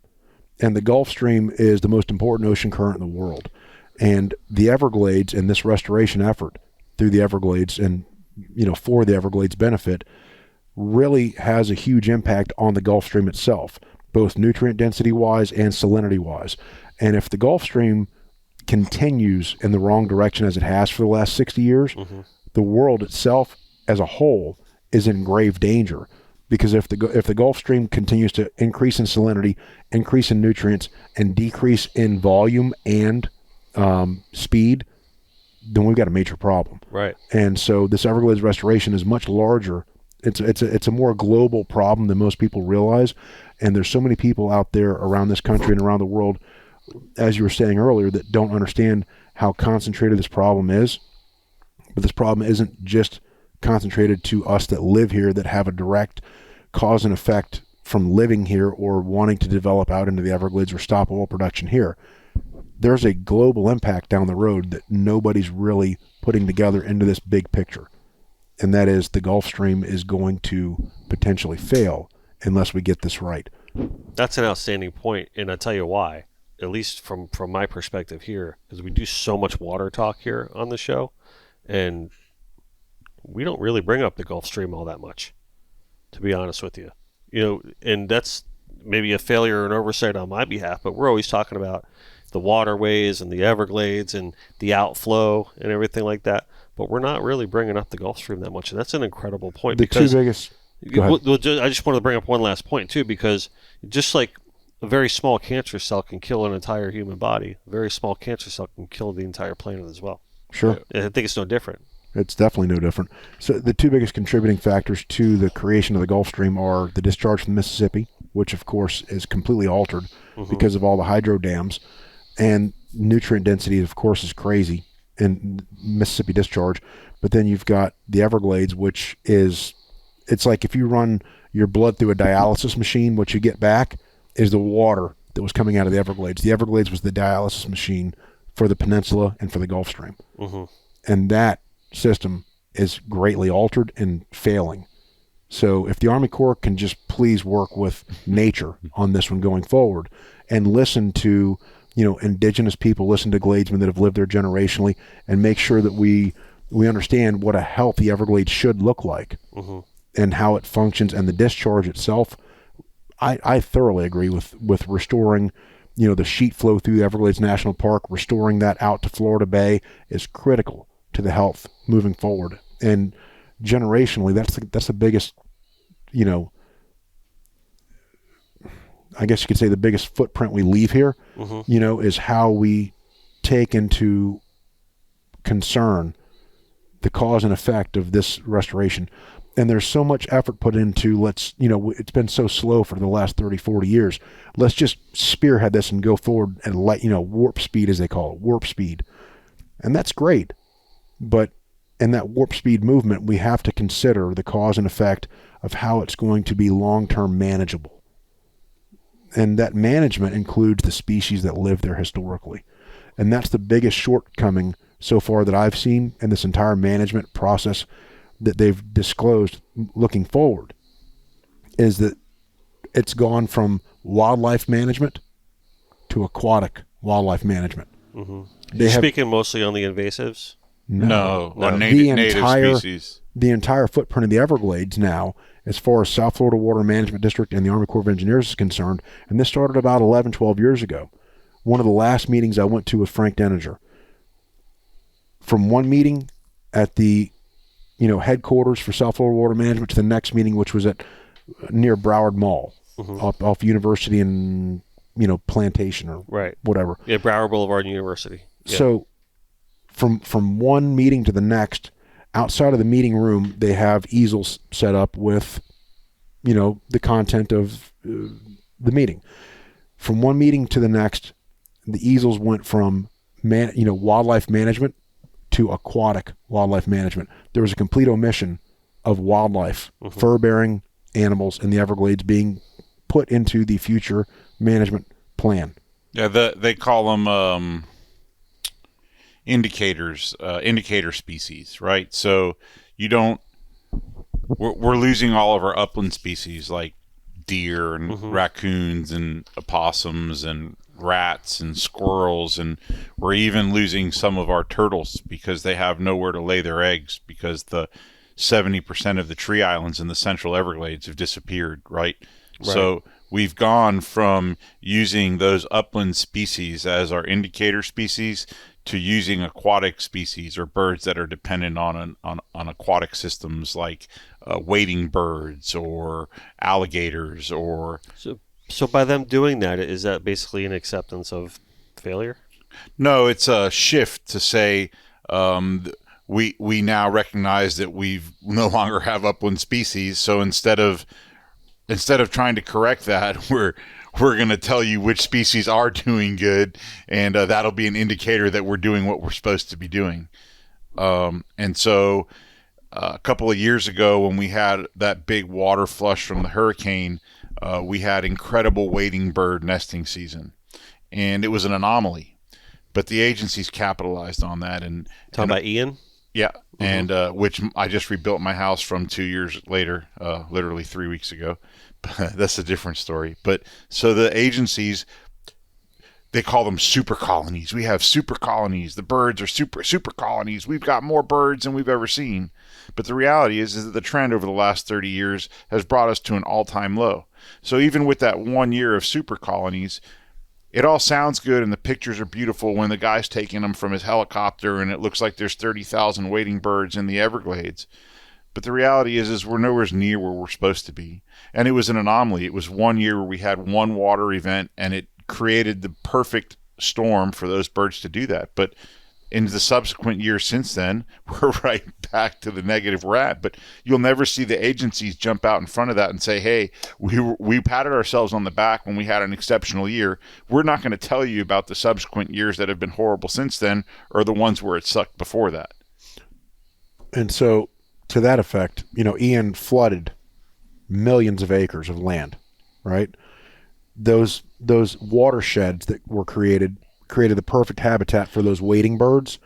And the Gulf Stream is the most important ocean current in the world. And the Everglades and this restoration effort through the Everglades and, for the Everglades benefit really has a huge impact on the Gulf Stream itself, both nutrient density wise and salinity wise. And if the Gulf Stream continues in the wrong direction as it has for the last 60 years, the world itself as a whole is in grave danger. Because if the Gulf Stream continues to increase in salinity, increase in nutrients, and decrease in volume and speed, then we've got a major problem. Right. And so this Everglades restoration is much larger. It's a more global problem than most people realize. And there's so many people out there around this country and around the world, as you were saying earlier, that don't understand how concentrated this problem is. But this problem isn't just concentrated to us that live here, that have a direct cause and effect from living here or wanting to develop out into the Everglades or stop oil production here. There's a global impact down the road that nobody's really putting together into this big picture. And that is the Gulf Stream is going to potentially fail unless we get this right. That's an outstanding point, and I'll tell you why, at least from my perspective here, because we do so much water talk here on the show, and we don't really bring up the Gulf Stream all that much, to be honest with you. And that's maybe a failure or an oversight on my behalf, but we're always talking about the waterways and the Everglades and the outflow and everything like that. But we're not really bringing up the Gulf Stream that much, and that's an incredible point. The two biggest. Go ahead. I just want to bring up one last point too, because just like a very small cancer cell can kill an entire human body, a very small cancer cell can kill the entire planet as well. Sure. I think it's no different. It's definitely no different. So the two biggest contributing factors to the creation of the Gulf Stream are the discharge from the Mississippi, which of course is completely altered because of all the hydro dams, and nutrient density, of course, is crazy in Mississippi discharge. But then you've got the Everglades, which is, it's like if you run your blood through a dialysis machine, what you get back is the water that was coming out of the Everglades. The Everglades was the dialysis machine for the peninsula and for the Gulf Stream. And that system is greatly altered and failing. So if the Army Corps can just please work with nature on this one going forward and listen to, indigenous people, listen to Gladesmen that have lived there generationally, and make sure that we understand what a healthy Everglades should look like and how it functions, and the discharge itself, I thoroughly agree with restoring, the sheet flow through the Everglades National Park, restoring that out to Florida Bay is critical to the health moving forward. And generationally, that's the biggest, I guess you could say the biggest footprint we leave here, is how we take into concern the cause and effect of this restoration. And there's so much effort put into, it's been so slow for the last 30, 40 years. Let's just spearhead this and go forward at warp speed, as they call it, warp speed. And that's great. But in that warp speed movement, we have to consider the cause and effect of how it's going to be long-term manageable. And that management includes the species that live there historically. And that's the biggest shortcoming so far that I've seen in this entire management process that they've disclosed looking forward, is that it's gone from wildlife management to aquatic wildlife management. Speaking mostly on the invasives? No. On native species. The entire footprint of the Everglades now, as far as South Florida Water Management District and the Army Corps of Engineers is concerned, and this started about 11, 12 years ago. One of the last meetings I went to with Frank Denninger. From one meeting at the headquarters for South Florida Water Management to the next meeting, which was at near Broward Mall, off University and Plantation or whatever. Yeah, Broward Boulevard University. Yeah. So from one meeting to the next, outside of the meeting room, they have easels set up with the content of the meeting. From one meeting to the next, the easels went from wildlife management to aquatic wildlife management. There was a complete omission of wildlife, fur-bearing animals in the Everglades being put into the future management plan. Yeah, they call them indicator species, right? So we're losing all of our upland species like deer and raccoons and opossums and rats and squirrels, and we're even losing some of our turtles because they have nowhere to lay their eggs because the 70% of the tree islands in the central Everglades have disappeared, right? So we've gone from using those upland species as our indicator species to using aquatic species or birds that are dependent on aquatic systems like wading birds or alligators or... So by them doing that, is that basically an acceptance of failure? No, it's a shift to say we now recognize that we no longer have upland species. So instead of trying to correct that, we're going to tell you which species are doing good, and that'll be an indicator that we're doing what we're supposed to be doing. And so a couple of years ago, when we had that big water flush from the hurricane, we had incredible wading bird nesting season, and it was an anomaly. But the agencies capitalized on that. And talking about Ian? Yeah, and which I just rebuilt my house from 2 years later, literally 3 weeks ago. That's a different story. But so the agencies, they call them super colonies. We have super colonies. The birds are super colonies. We've got more birds than we've ever seen. But the reality is that the trend over the last 30 years has brought us to an all-time low. So even with that 1 year of super colonies, it all sounds good and the pictures are beautiful when the guy's taking them from his helicopter and it looks like there's 30,000 wading birds in the Everglades. But the reality is we're nowhere near where we're supposed to be. And it was an anomaly. It was 1 year where we had one water event and it created the perfect storm for those birds to do that. But in the subsequent years since then, we're right back to the negative we're at. But you'll never see the agencies jump out in front of that and say, hey, we patted ourselves on the back when we had an exceptional year. We're not going to tell you about the subsequent years that have been horrible since then or the ones where it sucked before that. And so to that effect, Ian flooded millions of acres of land, right? Those watersheds that were created the perfect habitat for those wading birds.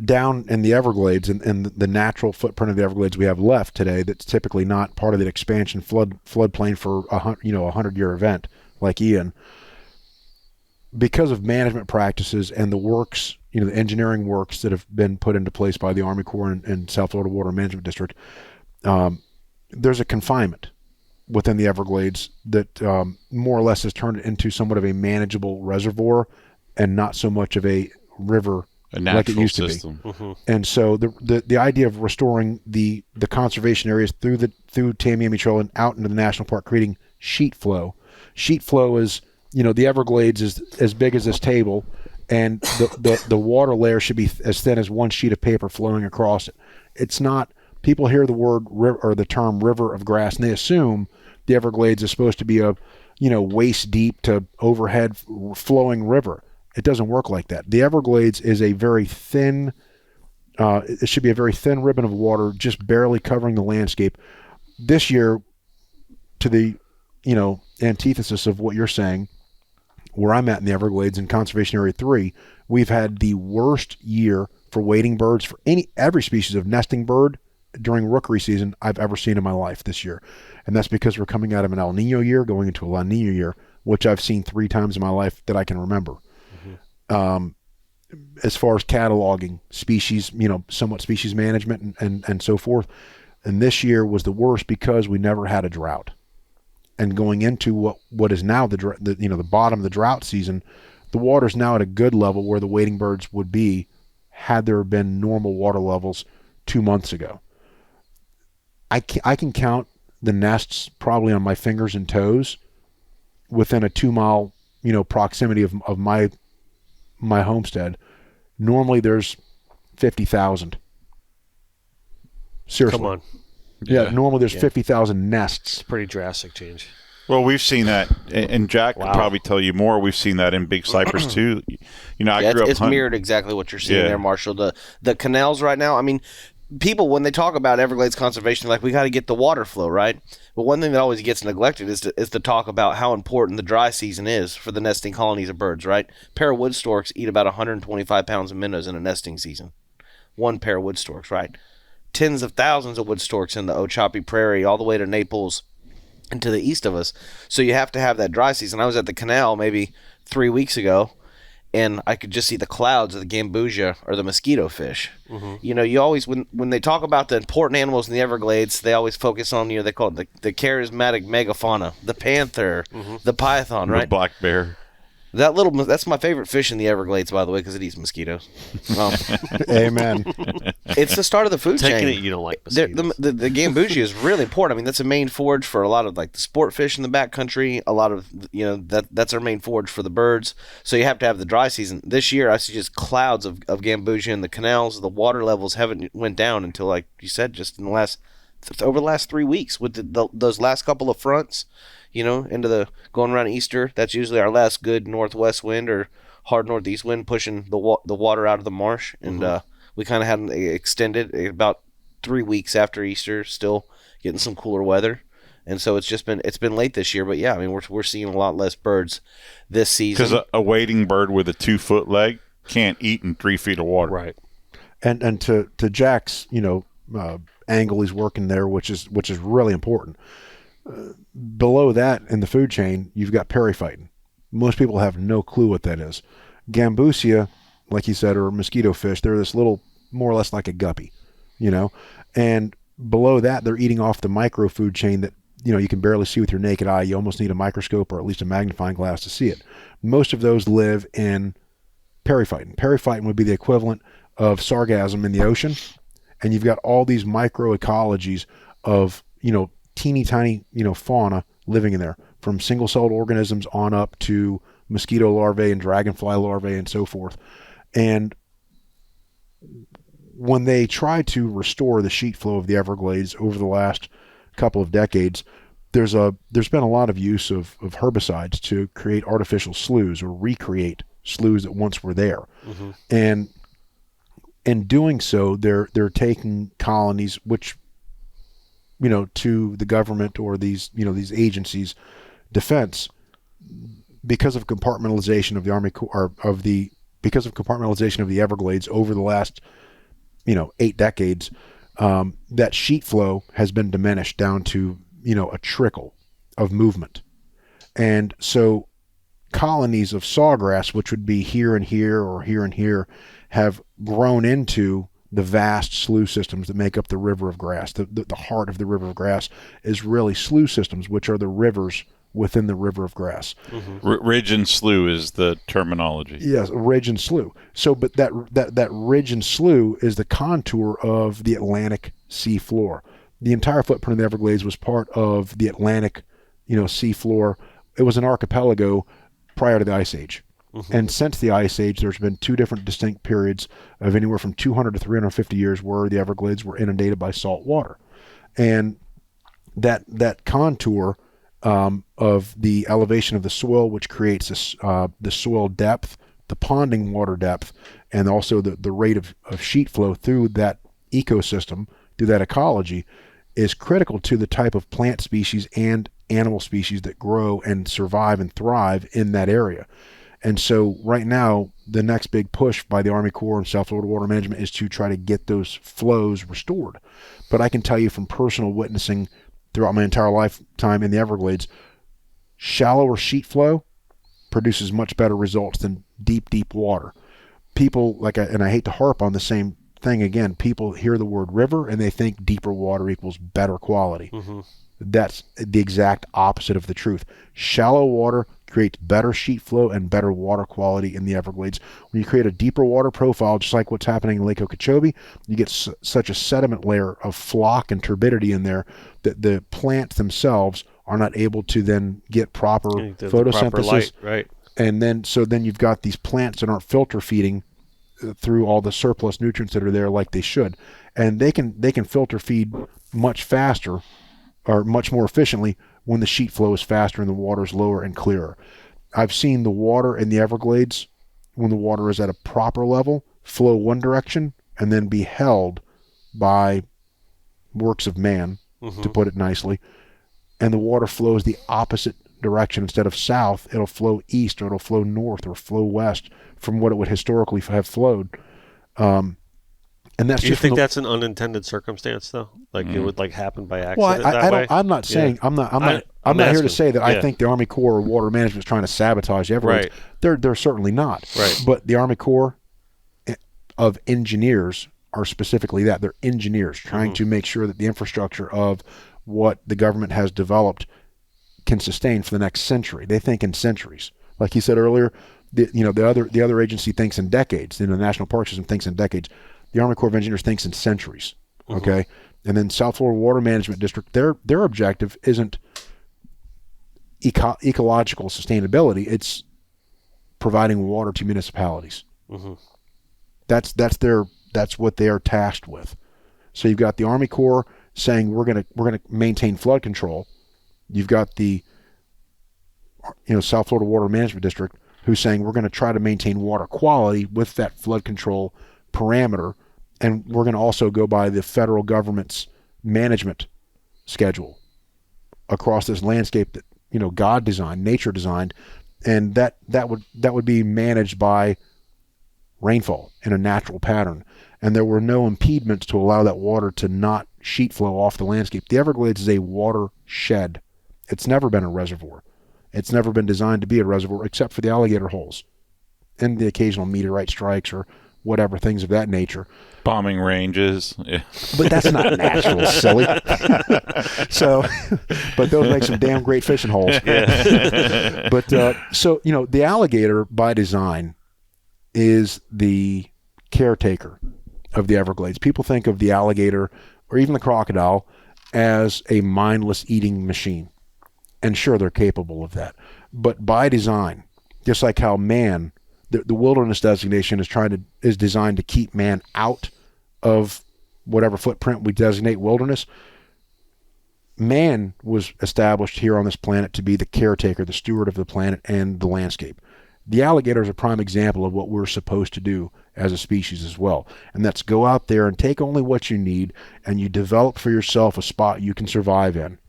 Down in the Everglades and the natural footprint of the Everglades we have left today, that's typically not part of the expansion floodplain for a 100-year event like Ian. Because of management practices and the works, the engineering works that have been put into place by the Army Corps and South Florida Water Management District, there's a confinement within the Everglades that more or less has turned it into somewhat of a manageable reservoir and not so much of a river like it used system. To be. Mm-hmm. And so the idea of restoring the conservation areas through Tamiami Trail and out into the national park, creating sheet flow. Sheet flow is, the Everglades is as big as this table, and the water layer should be as thin as one sheet of paper flowing across it. It's not. People hear the word or the term river of grass, and they assume the Everglades is supposed to be a, waist deep to overhead flowing river. It doesn't work like that. The Everglades is a very thin, it should be a very thin ribbon of water, just barely covering the landscape. This year, to the, antithesis of what you're saying, where I'm at in the Everglades in Conservation Area 3, we've had the worst year for wading birds for every species of nesting bird during rookery season I've ever seen in my life this year. And that's because we're coming out of an El Nino year, going into a La Nina year, which I've seen 3 times in my life that I can remember. Mm-hmm. As far as cataloging species, somewhat species management and so forth. And this year was the worst because we never had a drought. And going into what is now the bottom of the drought season, the water's now at a good level where the wading birds would be had there been normal water levels 2 months ago. I can count the nests probably on my fingers and toes within a 2-mile, proximity of my homestead. Normally there's 50,000. Seriously. Come on. Yeah, normally there's 50,000 nests. It's a pretty drastic change. Well, we've seen that, and Jack could probably tell you more. We've seen that in Big Cypress too. I grew up it's hunting. mirrored exactly what you're seeing there, Marshall. The canals right now. I mean, people, when they talk about Everglades conservation, they're like, we got to get the water flow right. But one thing that always gets neglected is to talk about how important the dry season is for the nesting colonies of birds. Right, a pair of wood storks eat about 125 pounds of minnows in a nesting season. One pair of wood storks, right? Tens of thousands of wood storks in the Okeechobee Prairie, all the way to Naples and to the east of us. So you have to have that dry season. I was at the canal maybe 3 weeks ago, and I could just see the clouds of the gambusia or the mosquito fish. Mm-hmm. You always, when they talk about the important animals in the Everglades, they always focus on, they call it the charismatic megafauna, the panther, the python, right? The black bear. That's my favorite fish in the Everglades, by the way, because it eats mosquitoes. Amen. It's the start of the food chain. Taking it, you don't like mosquitoes. The gambusia is really important. I mean, that's a main forage for a lot of like the sport fish in the backcountry. A lot of that's our main forage for the birds. So you have to have the dry season. This year, I see just clouds of gambusia in the canals. The water levels haven't went down until, like you said, just in over the last 3 weeks with those last couple of fronts. Into going around Easter. That's usually our last good northwest wind or hard northeast wind pushing the water out of the marsh. And we kind of had an extended about 3 weeks after Easter, still getting some cooler weather. And so it's been late this year. But yeah, I mean, we're seeing a lot less birds this season. Because a wading bird with a 2-foot leg can't eat in 3 feet of water. Right. And to Jack's, angle he's working there, which is really important. Below that in the food chain, you've got perry fighting. Most people have no clue what that is. Gambusia, like you said, or mosquito fish, they're this little, more or less like a guppy, and below that, they're eating off the micro food chain that, you can barely see with your naked eye. You almost need a microscope or at least a magnifying glass to see it. Most of those live in periphyton. Periphyton would be the equivalent of sargassum in the ocean. And you've got all these microecologies of, teeny tiny, fauna living in there, from single-celled organisms on up to mosquito larvae and dragonfly larvae and so forth. And when they tried to restore the sheet flow of the Everglades over the last couple of decades, there's been a lot of use of herbicides to create artificial sloughs or recreate sloughs that once were there. Mm-hmm. And in doing so, they're taking colonies, which, to the government or these agencies' defense, because of compartmentalization of the Army Corps, because of compartmentalization of the Everglades over the last 8 decades, that sheet flow has been diminished down to a trickle of movement. And so colonies of sawgrass, which would be here and here or here and here, have grown into the vast slough systems that make up the river of grass. The heart of the river of grass is really slough systems, which are the rivers within the river of grass. Mm-hmm. Ridge and slough is the terminology. Yes, ridge and slough. So, but that ridge and slough is the contour of the Atlantic sea floor. The entire footprint of the Everglades was part of the Atlantic, sea floor. It was an archipelago prior to the Ice Age. Mm-hmm. And since the Ice Age, there's been 2 different distinct periods of anywhere from 200 to 350 years where the Everglades were inundated by salt water. And that contour of the elevation of the soil, which creates the soil depth, the ponding water depth, and also the rate of sheet flow through that ecosystem, through that ecology, is critical to the type of plant species and animal species that grow and survive and thrive in that area. And so right now, the next big push by the Army Corps and South Florida Water Management is to try to get those flows restored. But I can tell you from personal witnessing throughout my entire lifetime in the Everglades, shallower sheet flow produces much better results than deep water. People, and I hate to harp on the same thing again, people hear the word river and they think deeper water equals better quality. Mm-hmm. That's the exact opposite of the truth. Shallow water creates better sheet flow and better water quality in the Everglades. When you create a deeper water profile, just like what's happening in Lake Okeechobee, you get such a sediment layer of flock and turbidity in there that the plants themselves are not able to then get proper photosynthesis. Proper light, right. And then you've got these plants that aren't filter feeding through all the surplus nutrients that are there like they should. And they can filter feed much faster or much more efficiently when the sheet flow is faster and the water is lower and clearer. I've seen the water in the Everglades, when the water is at a proper level, flow one direction and then be held by works of man, to put it nicely, and the water flows the opposite direction. Instead of south, it'll flow east, or it'll flow north, or flow west from what it would historically have flowed. And that's. Do you think that's an unintended circumstance, though? Like it would happen by accident? Well, I'm not saying I'm not here to say that I think the Army Corps or Water Management is trying to sabotage the Everglades. Right. They're certainly not. Right. But the Army Corps of engineers are specifically that. They're engineers trying to make sure that the infrastructure of what the government has developed can sustain for the next century. They think in centuries. Like you said earlier, the other agency thinks in decades. The National Park System thinks in decades. The Army Corps of Engineers thinks in centuries. Okay, and then South Florida Water Management District, their objective isn't ecological sustainability. It's providing water to municipalities. That's what they are tasked with. So you've got the Army Corps saying we're gonna maintain flood control. You've got the South Florida Water Management District who's saying we're going to try to maintain water quality with that flood control parameter, and we're going to also go by the federal government's management schedule across this landscape that God designed, nature designed, and that would be managed by rainfall in a natural pattern. And there were no impediments to allow that water to not sheet flow off the landscape. The Everglades is a watershed. It's never been a reservoir. It's never been designed to be a reservoir except for the alligator holes and the occasional meteorite strikes or whatever, things of that nature. Bombing ranges. Yeah. But that's not natural, silly. So, but those make some damn great fishing holes. Yeah. But so, the alligator by design is the caretaker of the Everglades. People think of the alligator or even the crocodile as a mindless eating machine. And sure, they're capable of that. But by design, just like how man, the wilderness designation is designed to keep man out of whatever footprint we designate wilderness. Man was established here on this planet to be the caretaker, the steward of the planet and the landscape. The alligator is a prime example of what we're supposed to do as a species as well. And that's go out there and take only what you need, and you develop for yourself a spot you can survive in.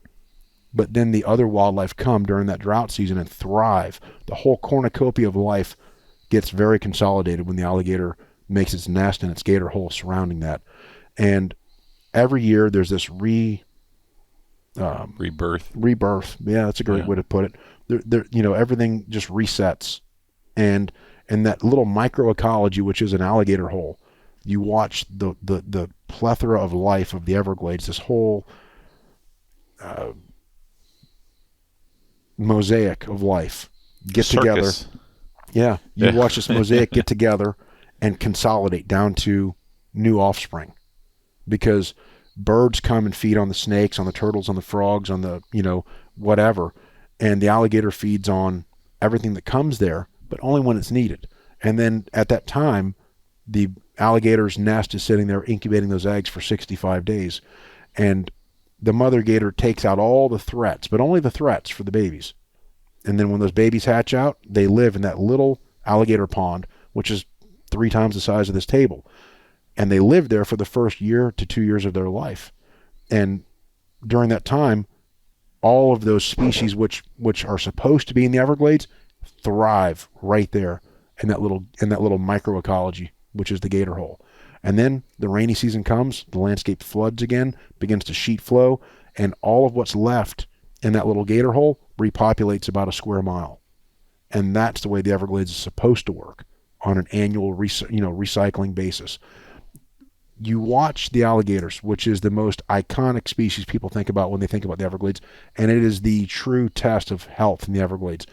But then the other wildlife come during that drought season and thrive. The whole cornucopia of life gets very consolidated when the alligator makes its nest and its gator hole surrounding that. And every year there's this rebirth. Yeah, that's a great way to put it. Everything just resets. And in that little microecology, which is an alligator hole, you watch the plethora of life of the Everglades, this whole mosaic of life get together. Yeah, you watch this mosaic get together and consolidate down to new offspring, because birds come and feed on the snakes, on the turtles, on the frogs, on the whatever, and the alligator feeds on everything that comes there, but only when it's needed. And then at that time, the alligator's nest is sitting there incubating those eggs for 65 days, and the mother gator takes out all the threats, but only the threats for the babies. And then when those babies hatch out, they live in that little alligator pond, which is 3 times the size of this table. And they live there for the first year to 2 years of their life. And during that time, all of those species which are supposed to be in the Everglades thrive right there in that little microecology, which is the gator hole. And then the rainy season comes, the landscape floods again, begins to sheet flow, and all of what's left in that little gator hole repopulates about a square mile. And that's the way the Everglades is supposed to work on an annual recycling basis. You watch the alligators, which is the most iconic species people think about when they think about the Everglades, and it is the true test of health in the Everglades.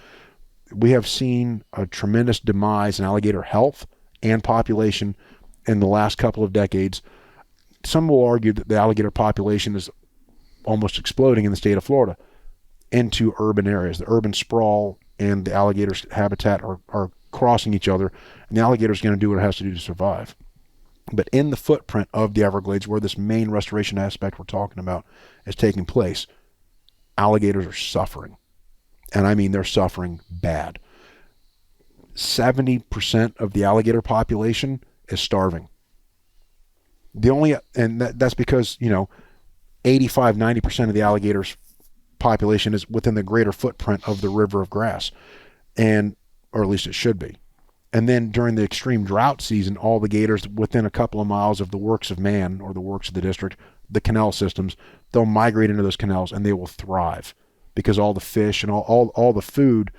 We have seen a tremendous demise in alligator health and population in the last couple of decades. Some will argue that the alligator population is almost exploding in the state of Florida into urban areas. The urban sprawl and the alligator's habitat are crossing each other, and the alligator is going to do what it has to do to survive. But in the footprint of the Everglades, where this main restoration aspect we're talking about is taking place, alligators are suffering. And I mean, they're suffering bad. 70% of the alligator population is starving. That's because, 85-90% of the alligators population is within the greater footprint of the river of grass, or at least it should be. And then during the extreme drought season, all the gators within a couple of miles of the works of man or the works of the district, the canal systems, they'll migrate into those canals and they will thrive, because all the fish and all the food,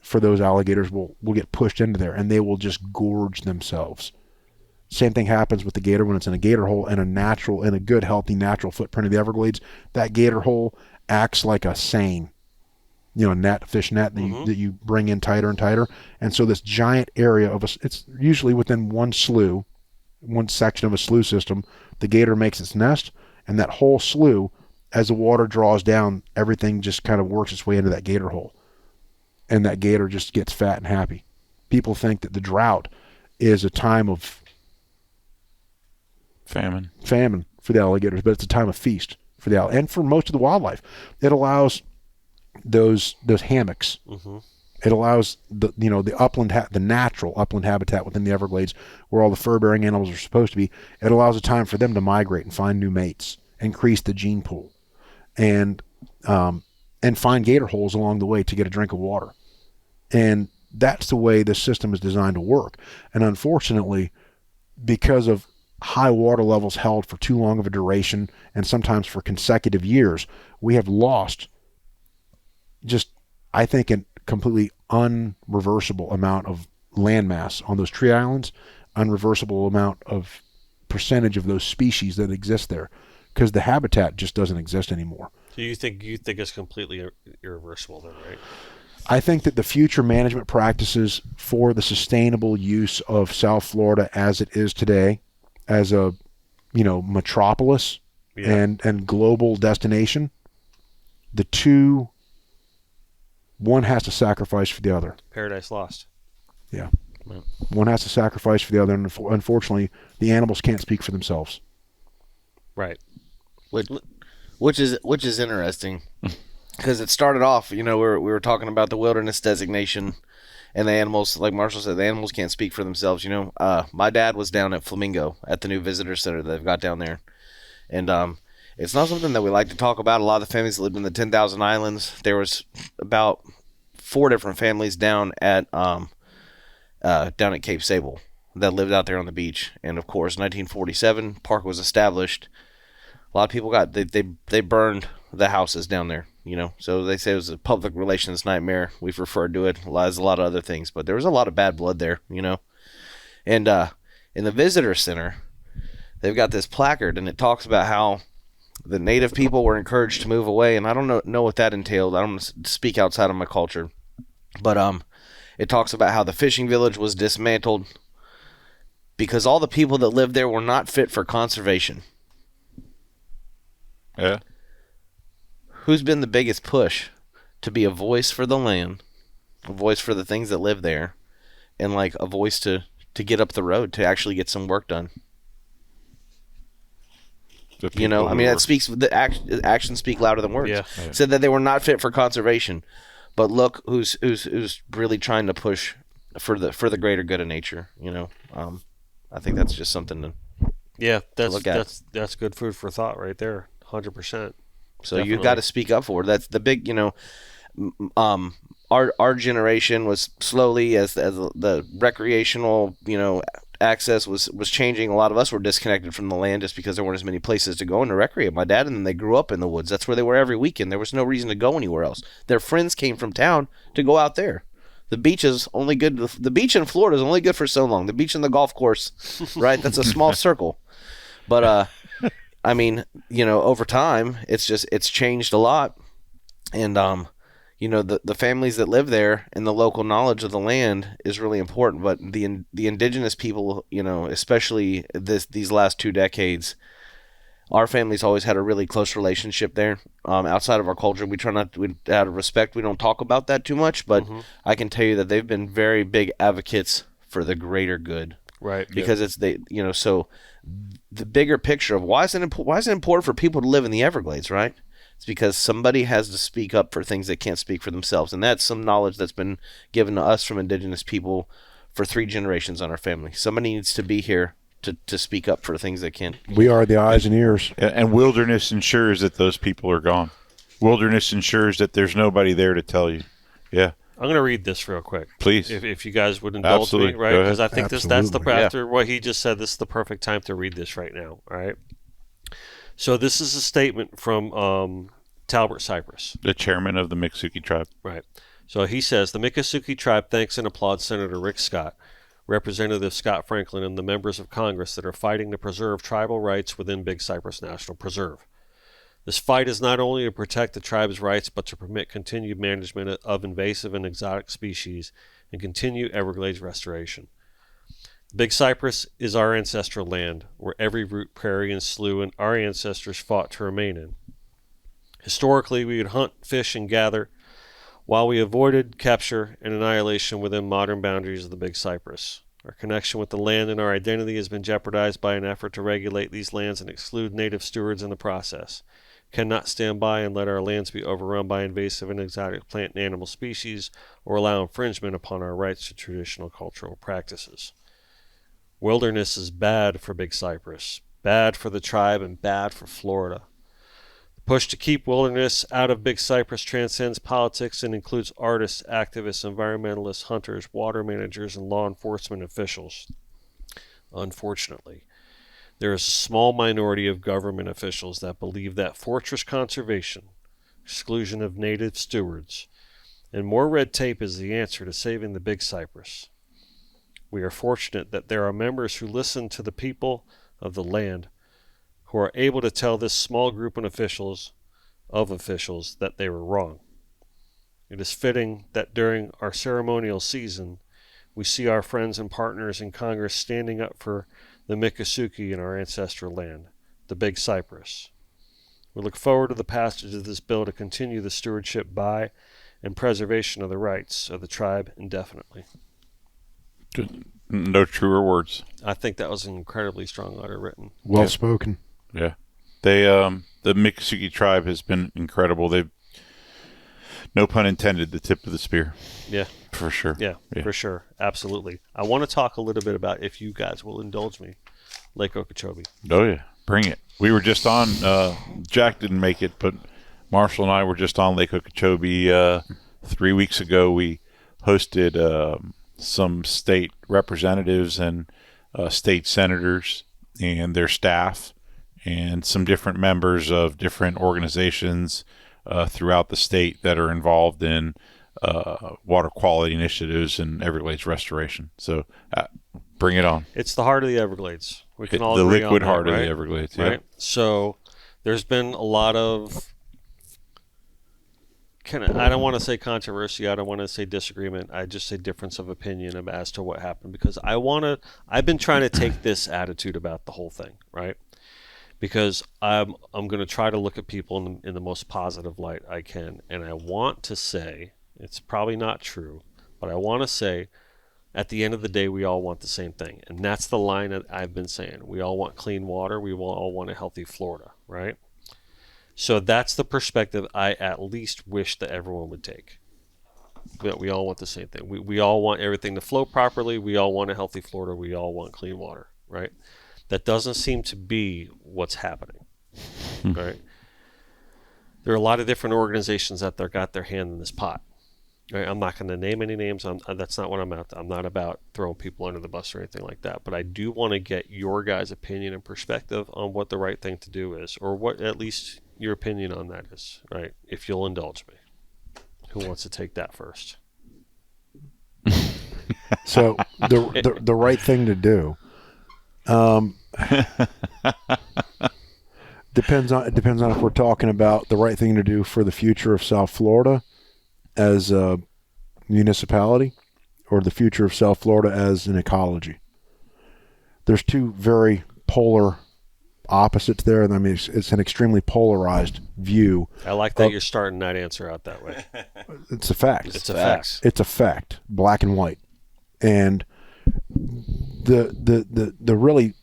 for those alligators will get pushed into there, and they will just gorge themselves. Same thing happens with the gator when it's in a gator hole in a good, healthy, natural footprint of the Everglades. That gator hole acts like a seine, fish net that you bring in tighter and tighter. And so this giant area it's usually within one section of a slough system, the gator makes its nest, and that whole slough, as the water draws down, everything just kind of works its way into that gator hole. And that gator just gets fat and happy. People think that the drought is a time of famine for the alligators, but it's a time of feast for the and for most of the wildlife. It allows those hammocks. Mm-hmm. It allows the natural upland habitat within the Everglades, where all the fur-bearing animals are supposed to be. It allows a time for them to migrate and find new mates, increase the gene pool, and find gator holes along the way to get a drink of water. And that's the way this system is designed to work. And unfortunately, because of high water levels held for too long of a duration, and sometimes for consecutive years, we have lost just I think, a completely unreversible amount of landmass on those tree islands, unreversible amount of percentage of those species that exist there, because the habitat just doesn't exist anymore. So you think it's completely irreversible then, right? I think that the future management practices for the sustainable use of South Florida as it is today, as a metropolis and global destination, the two, one has to sacrifice for the other. Paradise Lost. Yeah. One has to sacrifice for the other, and unfortunately, the animals can't speak for themselves. Right. Which is interesting, because it started off, we were talking about the wilderness designation, and the animals, like Marshall said, the animals can't speak for themselves. My dad was down at Flamingo at the new visitor center that they've got down there, and it's not something that we like to talk about. A lot of the families that lived in the 10,000 Islands, there was about 4 different families down at Cape Sable that lived out there on the beach. And of course, 1947, park was established. A lot of people they burned the houses down there, So they say it was a public relations nightmare. We've referred to it as a lot of other things, but there was a lot of bad blood there, And in the visitor center, they've got this placard, and it talks about how the native people were encouraged to move away. And I don't know what that entailed. I don't want to speak outside of my culture, but it talks about how the fishing village was dismantled because all the people that lived there were not fit for conservation. Yeah. Who's been the biggest push to be a voice for the land, a voice for the things that live there, and like a voice to get up the road to actually get some work done? That speaks. The actions speak louder than words. Yeah. Said that they were not fit for conservation, but look who's really trying to push for the greater good of nature. I think that's just something to look at. That's good food for thought right there. 100%. So you've got to speak up for it. That's the big. Our generation was slowly as the recreational access was changing. A lot of us were disconnected from the land just because there weren't as many places to go and to recreate. My dad and them, they grew up in the woods. That's where they were every weekend. There was no reason to go anywhere else. Their friends came from town to go out there. The beach is only good. The beach in Florida is only good for so long. The beach and the golf course, right? That's a small circle. But over time, it's changed a lot. And the families that live there and the local knowledge of the land is really important. But the indigenous people, especially these last 2 decades, our family's always had a really close relationship there. Outside of our culture, we try not to, out of respect, we don't talk about that too much. But I can tell you that they've been very big advocates for the greater good. Right. Because so the bigger picture of why is it important for people to live in the Everglades, right? It's because somebody has to speak up for things they can't speak for themselves. And that's some knowledge that's been given to us from indigenous people for 3 generations on our family. Somebody needs to be here to speak up for things they can't. We are the eyes and ears. And wilderness ensures that those people are gone. Wilderness ensures that there's nobody there to tell you. Yeah. I'm going to read this real quick. Please. If you guys would indulge Absolutely. me, right? Because I think Absolutely. after what he just said, this is the perfect time to read this right now, all right? So this is a statement from Talbert Cypress. The chairman of the Miccosukee tribe. Right. So he says, the Miccosukee tribe thanks and applauds Senator Rick Scott, Representative Scott Franklin, and the members of Congress that are fighting to preserve tribal rights within Big Cypress National Preserve. This fight is not only to protect the tribe's rights, but to permit continued management of invasive and exotic species and continue Everglades restoration. Big Cypress is our ancestral land, where every root, prairie, and slough and our ancestors fought to remain in. Historically, we would hunt, fish, and gather, while we avoided capture and annihilation within modern boundaries of the Big Cypress. Our connection with the land and our identity has been jeopardized by an effort to regulate these lands and exclude native stewards in the process. Cannot stand by and let our lands be overrun by invasive and exotic plant and animal species or allow infringement upon our rights to traditional cultural practices. Wilderness is bad for Big Cypress, bad for the tribe, and bad for Florida. The push to keep wilderness out of Big Cypress transcends politics and includes artists, activists, environmentalists, hunters, water managers, and law enforcement officials. Unfortunately, there is a small minority of government officials that believe that fortress conservation, exclusion of native stewards, And more red tape is the answer to saving the big cypress. We are fortunate that there are members who listen to the people of the land, who are able to tell this small group of officials that they were wrong. It is fitting that during our ceremonial season, we see our friends and partners in Congress standing up for the Miccosukee in our ancestral land, the Big Cypress. We look forward to the passage of this bill to continue the stewardship by and preservation of the rights of the tribe indefinitely. Good. No truer words. I think that was an incredibly strong letter written. Well spoken. Yeah. They the Miccosukee tribe has been incredible. They've, no pun intended, the tip of the spear. Yeah. For sure. Yeah, for sure. Absolutely. I want to talk a little bit about, if you guys will indulge me, Lake Okeechobee. Oh, yeah. Bring it. We were just on, Jack didn't make it, but Marshall and I were just on Lake Okeechobee 3 weeks ago. We hosted some state representatives and state senators and their staff and some different members of different organizations throughout the state that are involved in water quality initiatives and Everglades restoration. So bring it on. It's the heart of the Everglades. We can all the agree liquid on that, heart of right? the Everglades. Yeah. Right. So there's been a lot of I don't want to say controversy. I don't want to say disagreement. I just say difference of opinion as to what happened, because I've been trying to take this attitude about the whole thing, right? Because I'm going to try to look at people in the most positive light I can, and I want to say, it's probably not true, but I want to say, at the end of the day, we all want the same thing. And that's the line that I've been saying. We all want clean water. We all want a healthy Florida, right? So that's the perspective I at least wish that everyone would take. That we all want the same thing. We all want everything to flow properly. We all want a healthy Florida. We all want clean water, right? That doesn't seem to be what's happening, right? There are a lot of different organizations that got their hand in this pot. Right? I'm not going to name any names. That's not what I'm about. I'm not about throwing people under the bus or anything like that. But I do want to get your guys' opinion and perspective on what the right thing to do is, or what at least your opinion on that is, right? If you'll indulge me. Who wants to take that first? So the right thing to do depends on if we're talking about the right thing to do for the future of South Florida as a municipality, or the future of South Florida as an ecology. There's two very polar opposites there, and I mean it's an extremely polarized view. I like that you're starting that answer out that way. It's a fact. It's a fact. It's a fact, black and white. And the really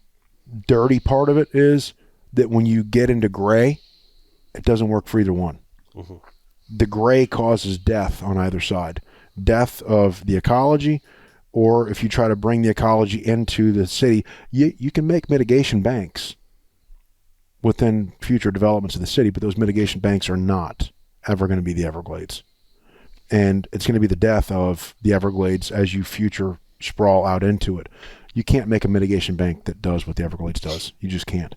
dirty part of it is that when you get into gray, it doesn't work for either one. Mm-hmm. The gray causes death on either side. Death of the ecology, or if you try to bring the ecology into the city, you can make mitigation banks within future developments of the city, but those mitigation banks are not ever going to be the Everglades. And it's going to be the death of the Everglades as you future sprawl out into it. You can't make a mitigation bank that does what the Everglades does. You just can't.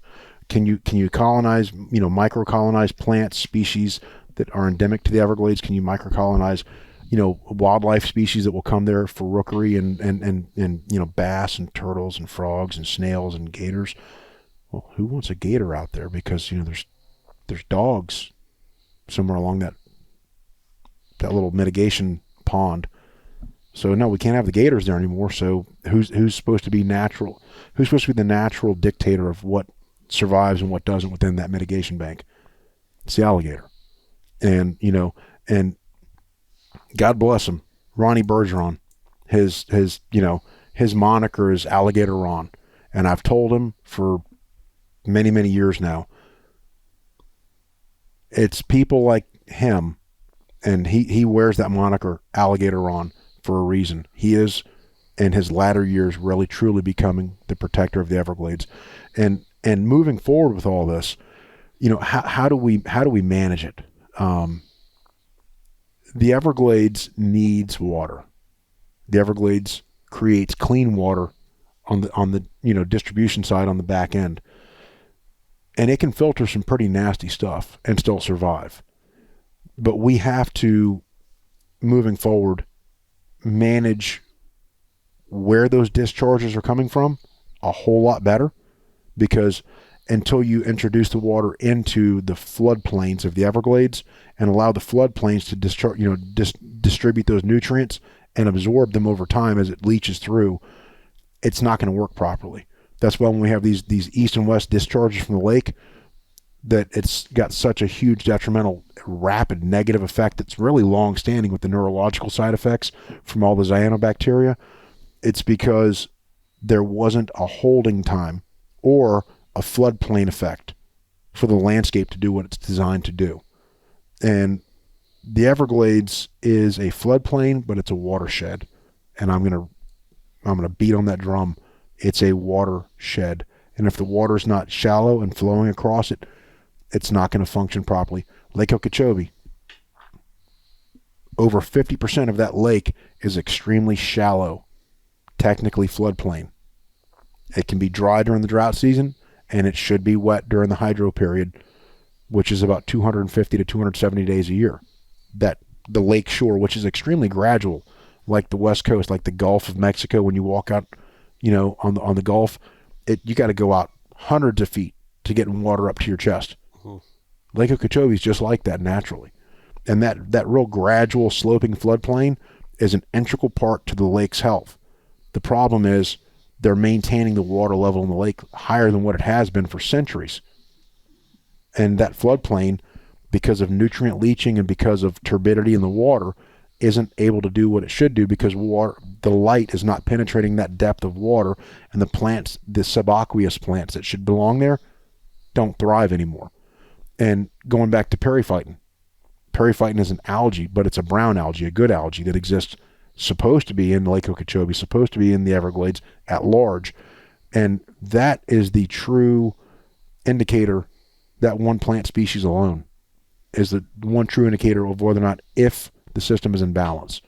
Can you colonize, micro-colonize plants, species that are endemic to the Everglades? Can you micro-colonize, wildlife species that will come there for rookery and bass and turtles and frogs and snails and gators? Well, who wants a gator out there? Because, there's dogs somewhere along that little mitigation pond. So no, we can't have the gators there anymore. So who's supposed to be natural? Who's supposed to be the natural dictator of what survives and what doesn't within that mitigation bank? It's the alligator. And, and God bless him, Ronnie Bergeron, his moniker is Alligator Ron. And I've told him for many, many years now, it's people like him, and he wears that moniker Alligator Ron for a reason. He is, in his latter years, really truly becoming the protector of the Everglades. And moving forward with all this, how do we manage it? The Everglades needs water. The Everglades creates clean water on the distribution side on the back end, and it can filter some pretty nasty stuff and still survive. But we have to moving forward, manage where those discharges are coming from a whole lot better, because until you introduce the water into the floodplains of the Everglades and allow the floodplains to discharge, distribute those nutrients and absorb them over time as it leaches through, it's not going to work properly. That's why when we have these east and west discharges from the lake, that it's got such a huge detrimental, rapid negative effect that's really long-standing with the neurological side effects from all the cyanobacteria. It's because there wasn't a holding time or a floodplain effect for the landscape to do what it's designed to do. And the Everglades is a floodplain, but it's a watershed. And I'm gonna beat on that drum. It's a watershed. And if the water's not shallow and flowing across it, it's not going to function properly. Lake Okeechobee, over 50% of that lake is extremely shallow, technically floodplain. It can be dry during the drought season, and it should be wet during the hydro period, which is about 250 to 270 days a year. That the lake shore, which is extremely gradual, like the West Coast, like the Gulf of Mexico, when you walk out, on the Gulf, you got to go out hundreds of feet to get water up to your chest. Lake Okeechobee is just like that naturally. And that real gradual sloping floodplain is an integral part to the lake's health. The problem is they're maintaining the water level in the lake higher than what it has been for centuries. And that floodplain, because of nutrient leaching and because of turbidity in the water, isn't able to do what it should do, because the light is not penetrating that depth of water, and the plants, the subaqueous plants that should belong there, don't thrive anymore. And going back to periphyton is an algae, but it's a brown algae, a good algae that exists, supposed to be in Lake Okeechobee, supposed to be in the Everglades at large. And that is the true indicator, that one plant species alone is the one true indicator of whether or not if the system is in balance.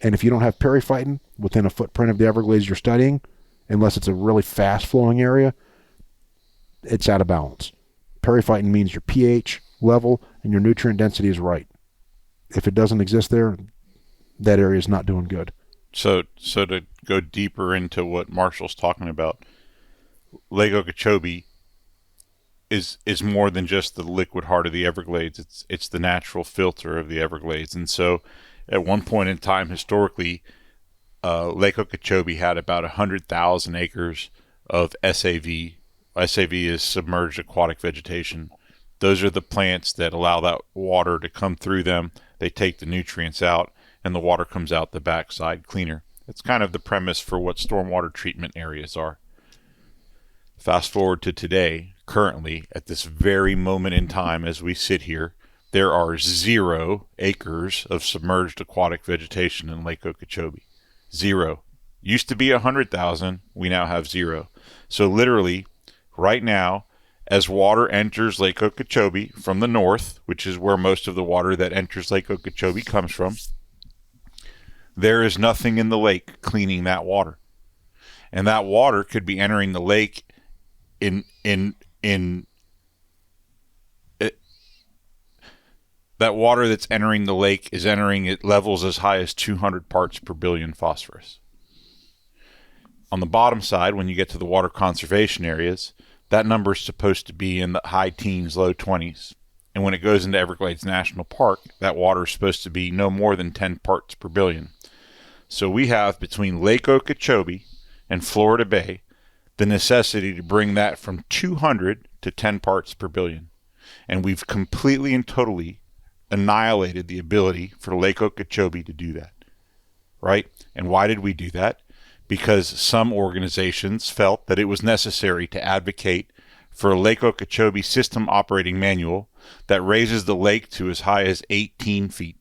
And if you don't have periphyton within a footprint of the Everglades you're studying, unless it's a really fast flowing area, it's out of balance. Periphyton means your pH level and your nutrient density is right. If it doesn't exist there, that area is not doing good. So to go deeper into what Marshall's talking about, Lake Okeechobee is more than just the liquid heart of the Everglades. It's the natural filter of the Everglades. And so at one point in time, historically, Lake Okeechobee had about 100,000 acres of SAV. SAV is submerged aquatic vegetation. Those are the plants that allow that water to come through them. They take the nutrients out, and the water comes out the backside cleaner. It's kind of the premise for what stormwater treatment areas are. Fast forward to today, currently, at this very moment in time as we sit here, there are 0 acres of submerged aquatic vegetation in Lake Okeechobee. 0. Used to be 100,000, we now have 0. So literally, right now, as water enters Lake Okeechobee from the north, which is where most of the water that enters Lake Okeechobee comes from, there is nothing in the lake cleaning that water. And that water could be entering the lake that water that's entering the lake is entering at levels as high as 200 parts per billion phosphorus. On the bottom side, when you get to the water conservation areas, that number is supposed to be in the high teens, low 20s. And when it goes into Everglades National Park, that water is supposed to be no more than 10 parts per billion. So we have, between Lake Okeechobee and Florida Bay, the necessity to bring that from 200 to 10 parts per billion. And we've completely and totally annihilated the ability for Lake Okeechobee to do that, right? And why did we do that? Because some organizations felt that it was necessary to advocate for a Lake Okeechobee system operating manual that raises the lake to as high as 18 feet,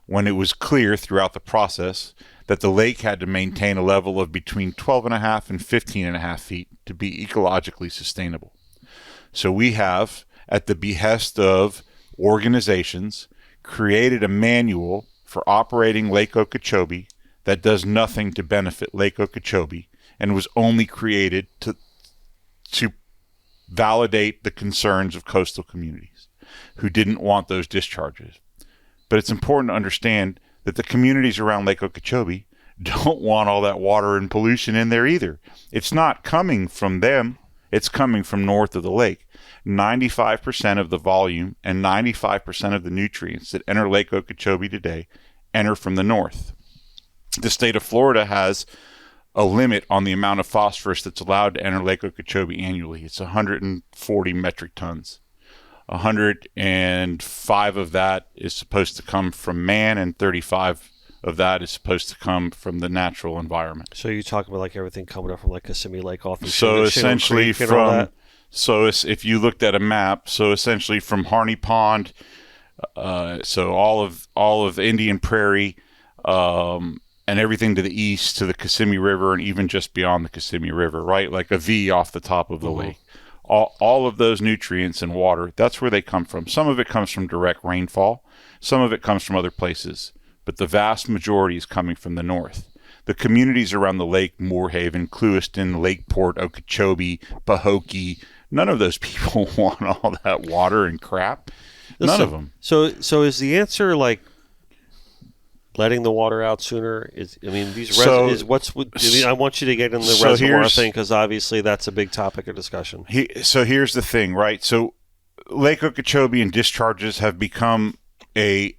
when it was clear throughout the process that the lake had to maintain a level of between 12.5 and 15.5 feet to be ecologically sustainable. So we have, at the behest of organizations, created a manual for operating Lake Okeechobee that does nothing to benefit Lake Okeechobee and was only created to validate the concerns of coastal communities who didn't want those discharges. But it's important to understand that the communities around Lake Okeechobee don't want all that water and pollution in there either. It's not coming from them. It's coming from north of the lake. 95% of the volume and 95% of the nutrients that enter Lake Okeechobee today enter from the north. The state of Florida has a limit on the amount of phosphorus that's allowed to enter Lake Okeechobee annually. It's 140 metric tons. 105 of that is supposed to come from man, and 35 of that is supposed to come from the natural environment. So you talk about like everything coming up from like Kissimmee Lake off. So essentially if you looked at a map, so essentially from Harney Pond, so all of Indian Prairie, and everything to the east to the Kissimmee River, and even just beyond the Kissimmee River, right? Like a V off the top of the lake. All of those nutrients and water, that's where they come from. Some of it comes from direct rainfall. Some of it comes from other places. But the vast majority is coming from the north. The communities around the lake, Moorhaven, Clewiston, Lakeport, Okeechobee, Pahokee, none of those people want all that water and crap. None of them. So is the answer like letting the water out sooner? I want you to get in the reservoir thing, because obviously that's a big topic of discussion. So here's the thing, right? So Lake Okeechobee and discharges have become a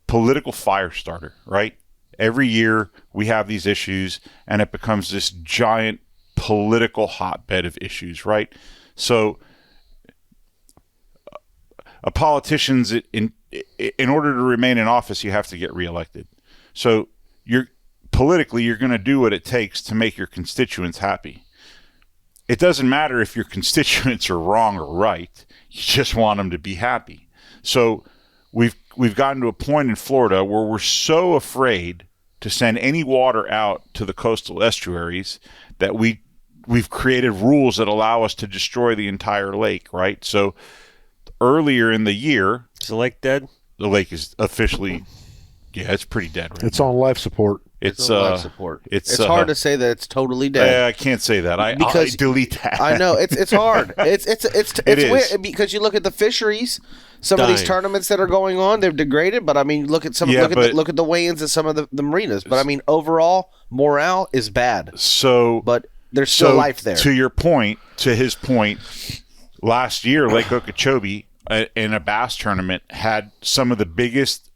political fire starter, right? Every year we have these issues, and it becomes this giant political hotbed of issues, right? So a politician's in order to remain in office, you have to get reelected. So you're going to do what it takes to make your constituents happy. It doesn't matter if your constituents are wrong or right. You just want them to be happy. So we've gotten to a point in Florida where we're so afraid to send any water out to the coastal estuaries that we've created rules that allow us to destroy the entire lake, right? So earlier in the year, is the lake dead? The lake is officially, it's pretty dead right It's now. on life support. It's on life support. It's hard to say that it's totally dead. I can't say that. I delete that. I know it's hard. It's weird because you look at the fisheries. Some of these tournaments that are going on, they're degraded. But I mean, look at the weigh-ins at some of the marinas. But I mean, overall morale is bad. So, but there's still life there. To his point, last year Lake Okeechobee in a bass tournament had some of the biggest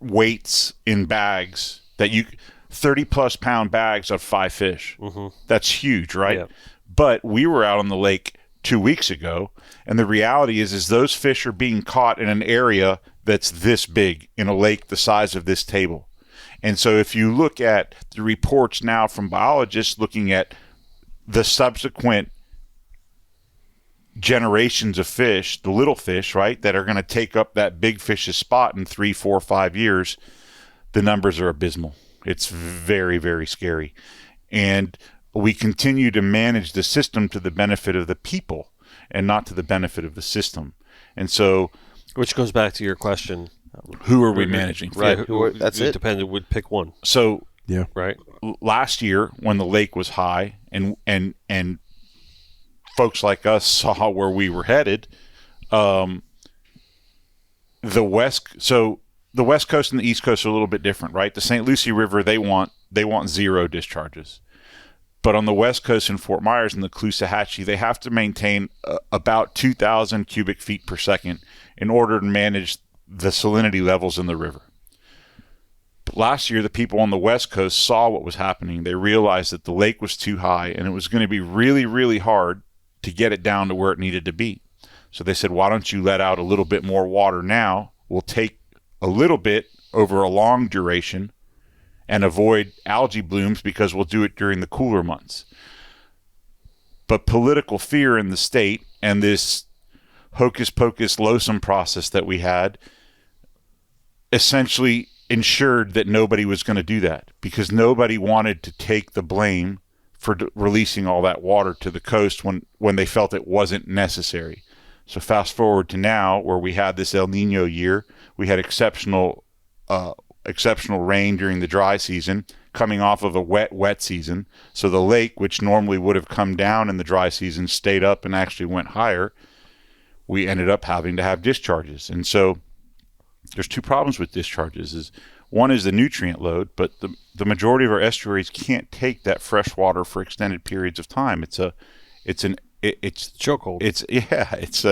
weights in bags that 30 plus pound bags of 5 fish. Mm-hmm. That's huge, right? Yeah. But we were out on the lake 2 weeks ago, and the reality is those fish are being caught in an area that's this big, in a lake the size of this table. And so if you look at the reports now from biologists looking at the subsequent generations of fish, the little fish, right, that are going to take up that big fish's spot in 3, 4, 5 years, the numbers are abysmal. It's very, very scary. And we continue to manage the system to the benefit of the people and not to the benefit of the system. And so, which goes back to your question, who are we managing? Right. It depended. Would pick one. So, yeah, right. Last year when the lake was high and folks like us saw where we were headed, the West Coast and the East Coast are a little bit different, right? The St. Lucie River, they want 0 discharges. But on the West Coast in Fort Myers and the Caloosahatchee, they have to maintain about 2,000 cubic feet per second in order to manage the salinity levels in the river. But last year, the people on the West Coast saw what was happening. They realized that the lake was too high and it was going to be really, really hard to get it down to where it needed to be. So they said, why don't you let out a little bit more water now? We'll take a little bit over a long duration and avoid algae blooms because we'll do it during the cooler months. But political fear in the state and this hocus pocus losum process that we had essentially ensured that nobody was going to do that, because nobody wanted to take the blame for releasing all that water to the coast when they felt it wasn't necessary. So fast forward to now, where we had this El Nino year, we had exceptional rain during the dry season, coming off of a wet season. So the lake, which normally would have come down in the dry season, stayed up and actually went higher. We ended up having to have discharges. And so there's two problems with discharges. Is one is the nutrient load, but the majority of our estuaries can't take that fresh water for extended periods of time. It's chokehold. It's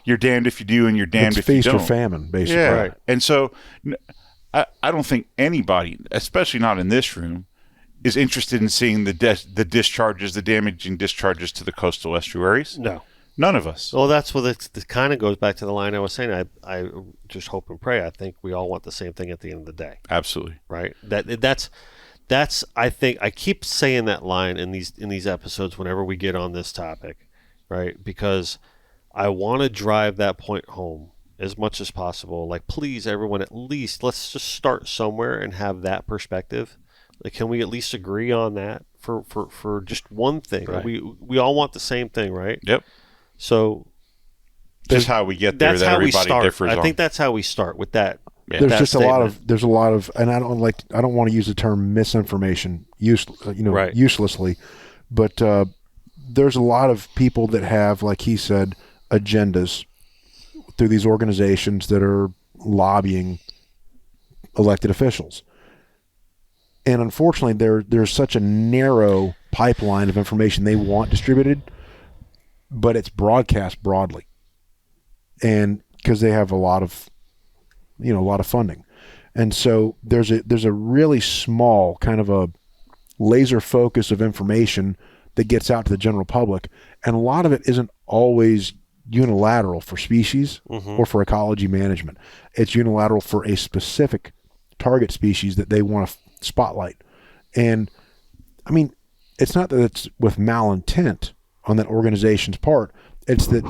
you're damned if you do and you're damned if you feast don't. or famine, basically. Yeah. Right. And so I don't think anybody, especially not in this room, is interested in seeing the discharges, the damaging discharges to the coastal estuaries. No. None of us. Well, that's what it kind of goes back to the line I was saying. I just hope and pray. I think we all want the same thing at the end of the day. Absolutely. Right. That's I think I keep saying that line in these episodes whenever we get on this topic, right? Because I want to drive that point home as much as possible. Like, please, everyone, at least let's just start somewhere and have that perspective. Like, can we at least agree on that for just one thing? Right. We all want the same thing, right? Yep. So just how we get there, that's that how we everybody start. differs I on. think that's how we start with that. Yeah. There's that just statement. there's a lot of, and I don't want to use the term misinformation Right. uselessly, but there's a lot of people that have, like he said, agendas through these organizations that are lobbying elected officials. And unfortunately, there's such a narrow pipeline of information they want distributed, but it's broadcast broadly. And because they have a lot of funding. And so there's a really small kind of a laser focus of information that gets out to the general public. And a lot of it isn't always unilateral for species or for ecology management. It's unilateral for a specific target species that they want to spotlight. And I mean, it's not that it's with malintent on that organization's part. It's that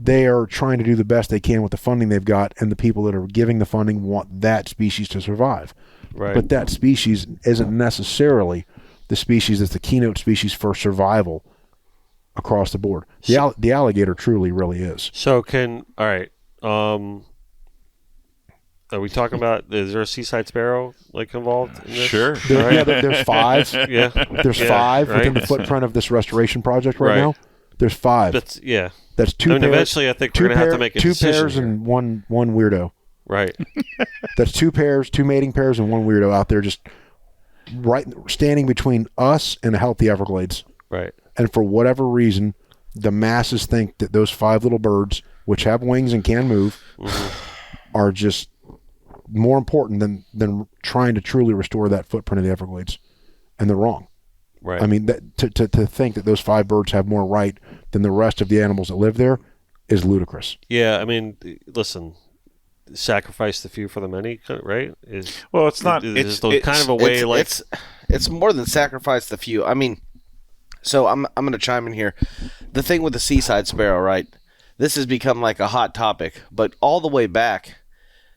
they are trying to do the best they can with the funding they've got, and the people that are giving the funding want that species to survive. Right. But that species isn't necessarily the species that's the keynote species for survival across the board. The alligator truly really is. So all right. Are we talking about, is there a seaside sparrow like involved in this? Sure. There's five. Yeah. There's five within the footprint of this restoration project right now. There's five. That's That's two. I mean, pairs, eventually I think we're going to have to make a two decision pairs here. and one weirdo. Right. That's two mating pairs and one weirdo out there just standing between us and a healthy Everglades. Right. And for whatever reason, the masses think that those five little birds, which have wings and can move, are just more important than trying to truly restore that footprint of the Everglades. And they're wrong. Right. I mean, to think that those five birds have more right than the rest of the animals that live there is ludicrous. Yeah, I mean, listen, sacrifice the few for the many, right? Well, it's not. It's It's kind of a way it's more than sacrifice the few. I mean, so I'm going to chime in here. The thing with the seaside sparrow, right? This has become like a hot topic, but all the way back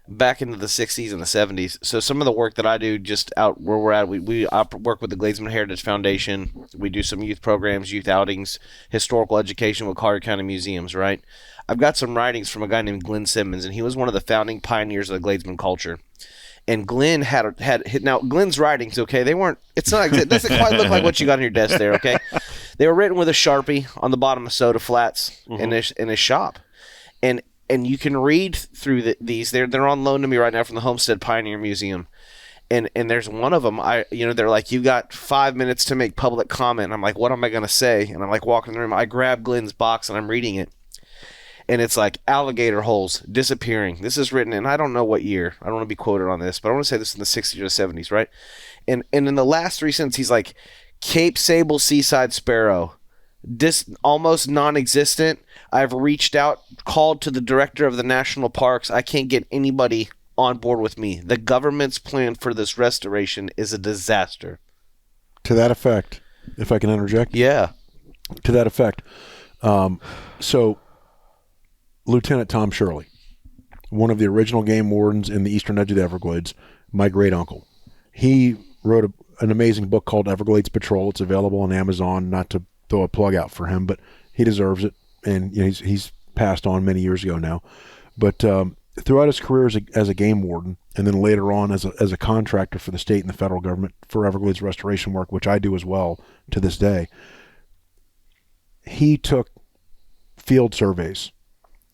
into the 60s and the 70s. So some of the work that I do just out where we're at, we work with the Gladesmen Heritage Foundation. We do some youth programs, youth outings, historical education with Collier County museums, right? I've got some writings from a guy named Glenn Simmons, and he was one of the founding pioneers of the Gladesmen culture. And Glenn had now Glenn's writings, okay, it doesn't quite look like what you got on your desk there, okay? They were written with a Sharpie on the bottom of soda flats in his shop. And you can read through these. They're on loan to me right now from the Homestead Pioneer Museum. And there's one of them, they're like, you got 5 minutes to make public comment. And I'm like, what am I going to say? And I'm like walking in the room. I grab Glenn's box and I'm reading it. And it's like alligator holes disappearing. This is written in, I don't know what year. I don't want to be quoted on this, but I want to say this in the 60s or 70s, right? And in the last three sentences, he's like, Cape Sable seaside sparrow, almost non-existent. I've reached out, called to the director of the national parks. I can't get anybody on board with me. The government's plan for this restoration is a disaster. To that effect, if I can interject. Yeah. To that effect. So Lieutenant Tom Shealy, one of the original game wardens in the eastern edge of the Everglades, my great uncle, he wrote an amazing book called Everglades Patrol. It's available on Amazon. Not to throw a plug out for him, but he deserves it. And he's passed on many years ago now. But throughout his career as a game warden, and then later on as a contractor for the state and the federal government for Everglades restoration work, which I do as well to this day, he took field surveys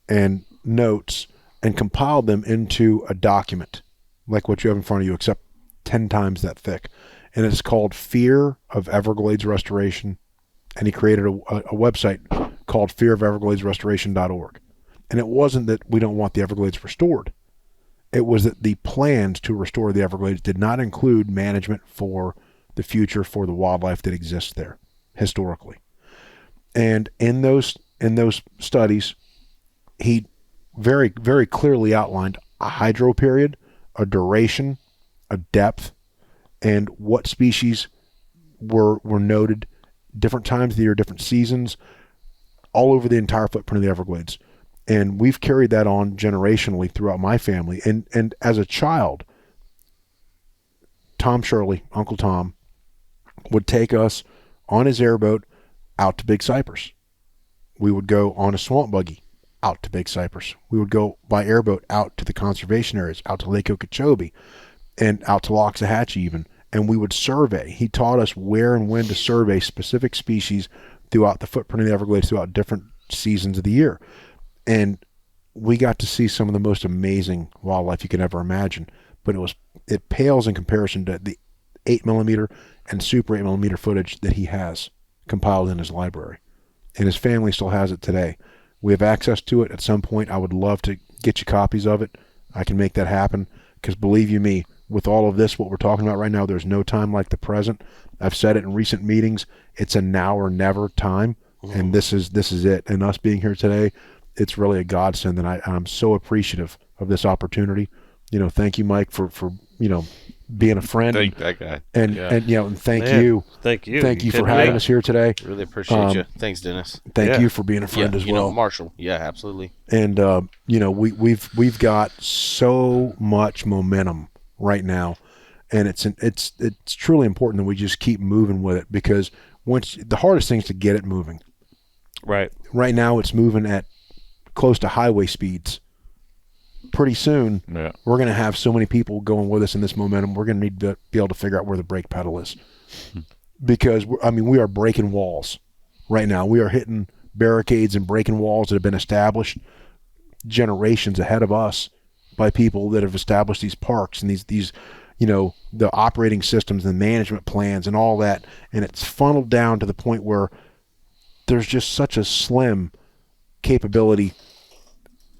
and notes and compiled them into a document like what you have in front of you, except 10 times that thick. And it's called Fear of Everglades Restoration. And he created a website called fearofevergladesrestoration.org. And it wasn't that we don't want the Everglades restored. It was that the plans to restore the Everglades did not include management for the future for the wildlife that exists there historically. And in those studies, he very, very clearly outlined a hydro period, a duration, a depth, and what species were noted, different times of the year, different seasons, all over the entire footprint of the Everglades. And we've carried that on generationally throughout my family. And as a child, Tom Shealy, Uncle Tom, would take us on his airboat out to Big Cypress. We would go on a swamp buggy out to Big Cypress. We would go by airboat out to the conservation areas, out to Lake Okeechobee, and out to Loxahatchee even. And we would survey. He taught us where and when to survey specific species throughout the footprint of the Everglades throughout different seasons of the year. And we got to see some of the most amazing wildlife you could ever imagine. But it pales in comparison to the 8mm and Super 8mm footage that he has compiled in his library. And his family still has it today. We have access to it. At some point, I would love to get you copies of it. I can make that happen. Because believe you me, with all of this, what we're talking about right now, there's no time like the present. I've said it in recent meetings. It's a now or never time. And this is it. And us being here today, it's really a godsend. And I'm so appreciative of this opportunity. Thank you, Mike, for being a friend. Thank that guy. And thank you. Thank you. Thank you for having us here today. Really appreciate you. Thanks, Dennis. Thank you for being a friend as well. Marshall. Yeah, absolutely. And we've got so much momentum right now, and it's truly important that we just keep moving with it, because the hardest thing is to get it moving. Right. Right now, it's moving at close to highway speeds. Pretty soon, we're going to have so many people going with us in this momentum. We're going to need to be able to figure out where the brake pedal is, because we are breaking walls right now. We are hitting barricades and breaking walls that have been established generations ahead of us by people that have established these parks and these the operating systems and management plans and all that. And it's funneled down to the point where there's just such a slim capability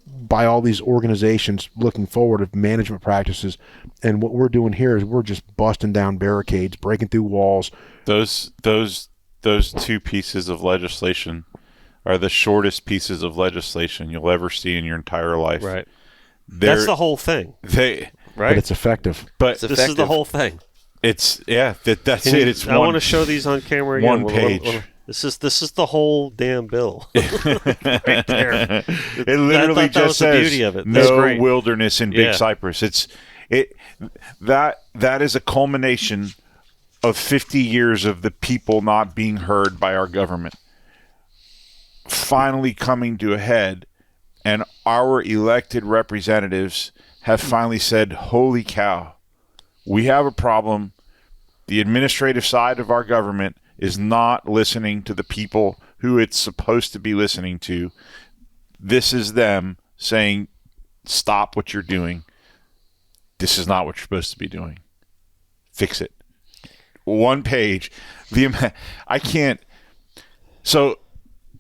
by all these organizations looking forward of management practices. And what we're doing here is we're just busting down barricades, breaking through walls. Those two pieces of legislation are the shortest pieces of legislation you'll ever see in your entire life. Right. That's the whole thing. Right. But it's effective. But this is the whole thing. That's it. I want to show these on camera again. One page. This is the whole damn bill. Right there. It literally just says the beauty of it. No wilderness in Big Cypress. That is a culmination of 50 years of the people not being heard by our government finally coming to a head, and our elected representatives have finally said, holy cow, we have a problem. The administrative side of our government is not listening to the people who it's supposed to be listening to. This is them saying, stop what you're doing. This is not what you're supposed to be doing. Fix it. One page. I can't. So,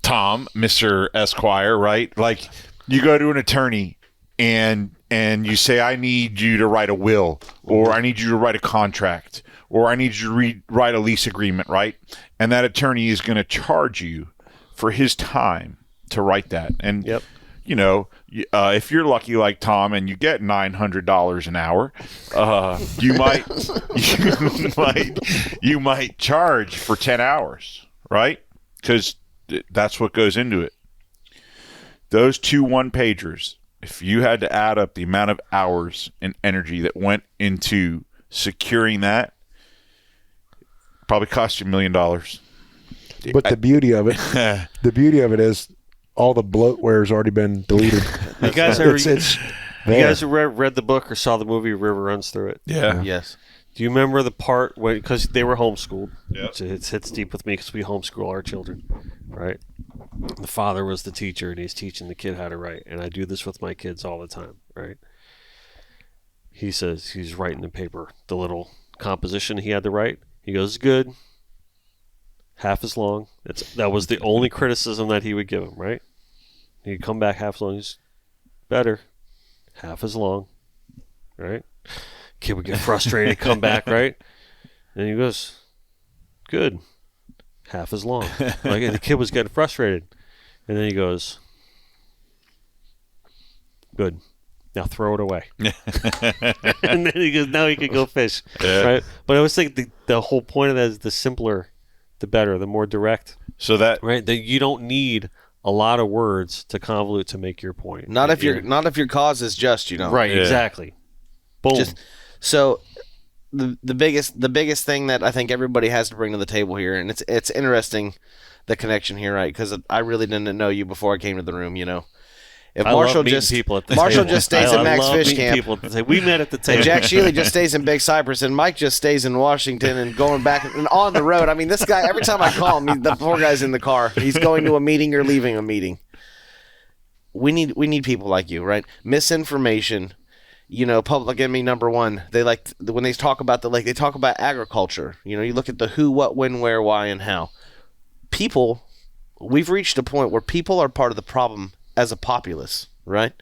Tom, Mr. Esquire, right? Like, you go to an attorney and you say, I need you to write a will, or I need you to write a contract, or I need you to write a lease agreement, right? And that attorney is going to charge you for his time to write that. And, if you're lucky like Tom and you get $900 an hour, you might charge for 10 hours, right? Because that's what goes into it. Those 2 one-pagers, if you had to add up the amount of hours and energy that went into securing that, probably cost you $1 million. But the beauty of it is all the bloatware has already been deleted. You guys ever read the book or saw the movie River Runs Through It? Yeah. Yes. Do you remember the part when, because they were homeschooled, Yep. it hits deep with me because we homeschool our children, right? The father was the teacher, and he's teaching the kid how to write. And I do this with my kids all the time, right? He says he's writing the paper, the little composition he had to write. He goes, good, half as long. That was the only criticism that he would give him, right? He'd come back half as long. He's better, half as long, right? Kid would get frustrated, come back, right? And he goes, good, half as long. Like, the kid was getting frustrated. And then he goes, good, now throw it away. And then he goes, now he can go fish, right? But I was thinking the whole point of that is the simpler, the better, the more direct. So that Right? That you don't need a lot of words to convolute to make your point. Not if your cause is just, Right, Yeah. exactly. Boom. So the biggest thing that I think everybody has to bring to the table here, and it's interesting, the connection here, right? Because I really didn't know you before I came to the room. If I Marshall love meeting just people at the Marshall table. just stays at Max love Fish meeting Camp, people at the table. We met at the table. and Jack Shealy just stays in Big Cypress, and Mike just stays in Washington and going back and on the road. I mean, this guy, every time I call him, the poor guy's in the car. He's going to a meeting or leaving a meeting. We need people like you, right? Misinformation, public enemy number one. They like when they talk about the lake, they talk about agriculture. You look at the who, what, when, where, why, and how. We've reached a point where people are part of the problem as a populace, right?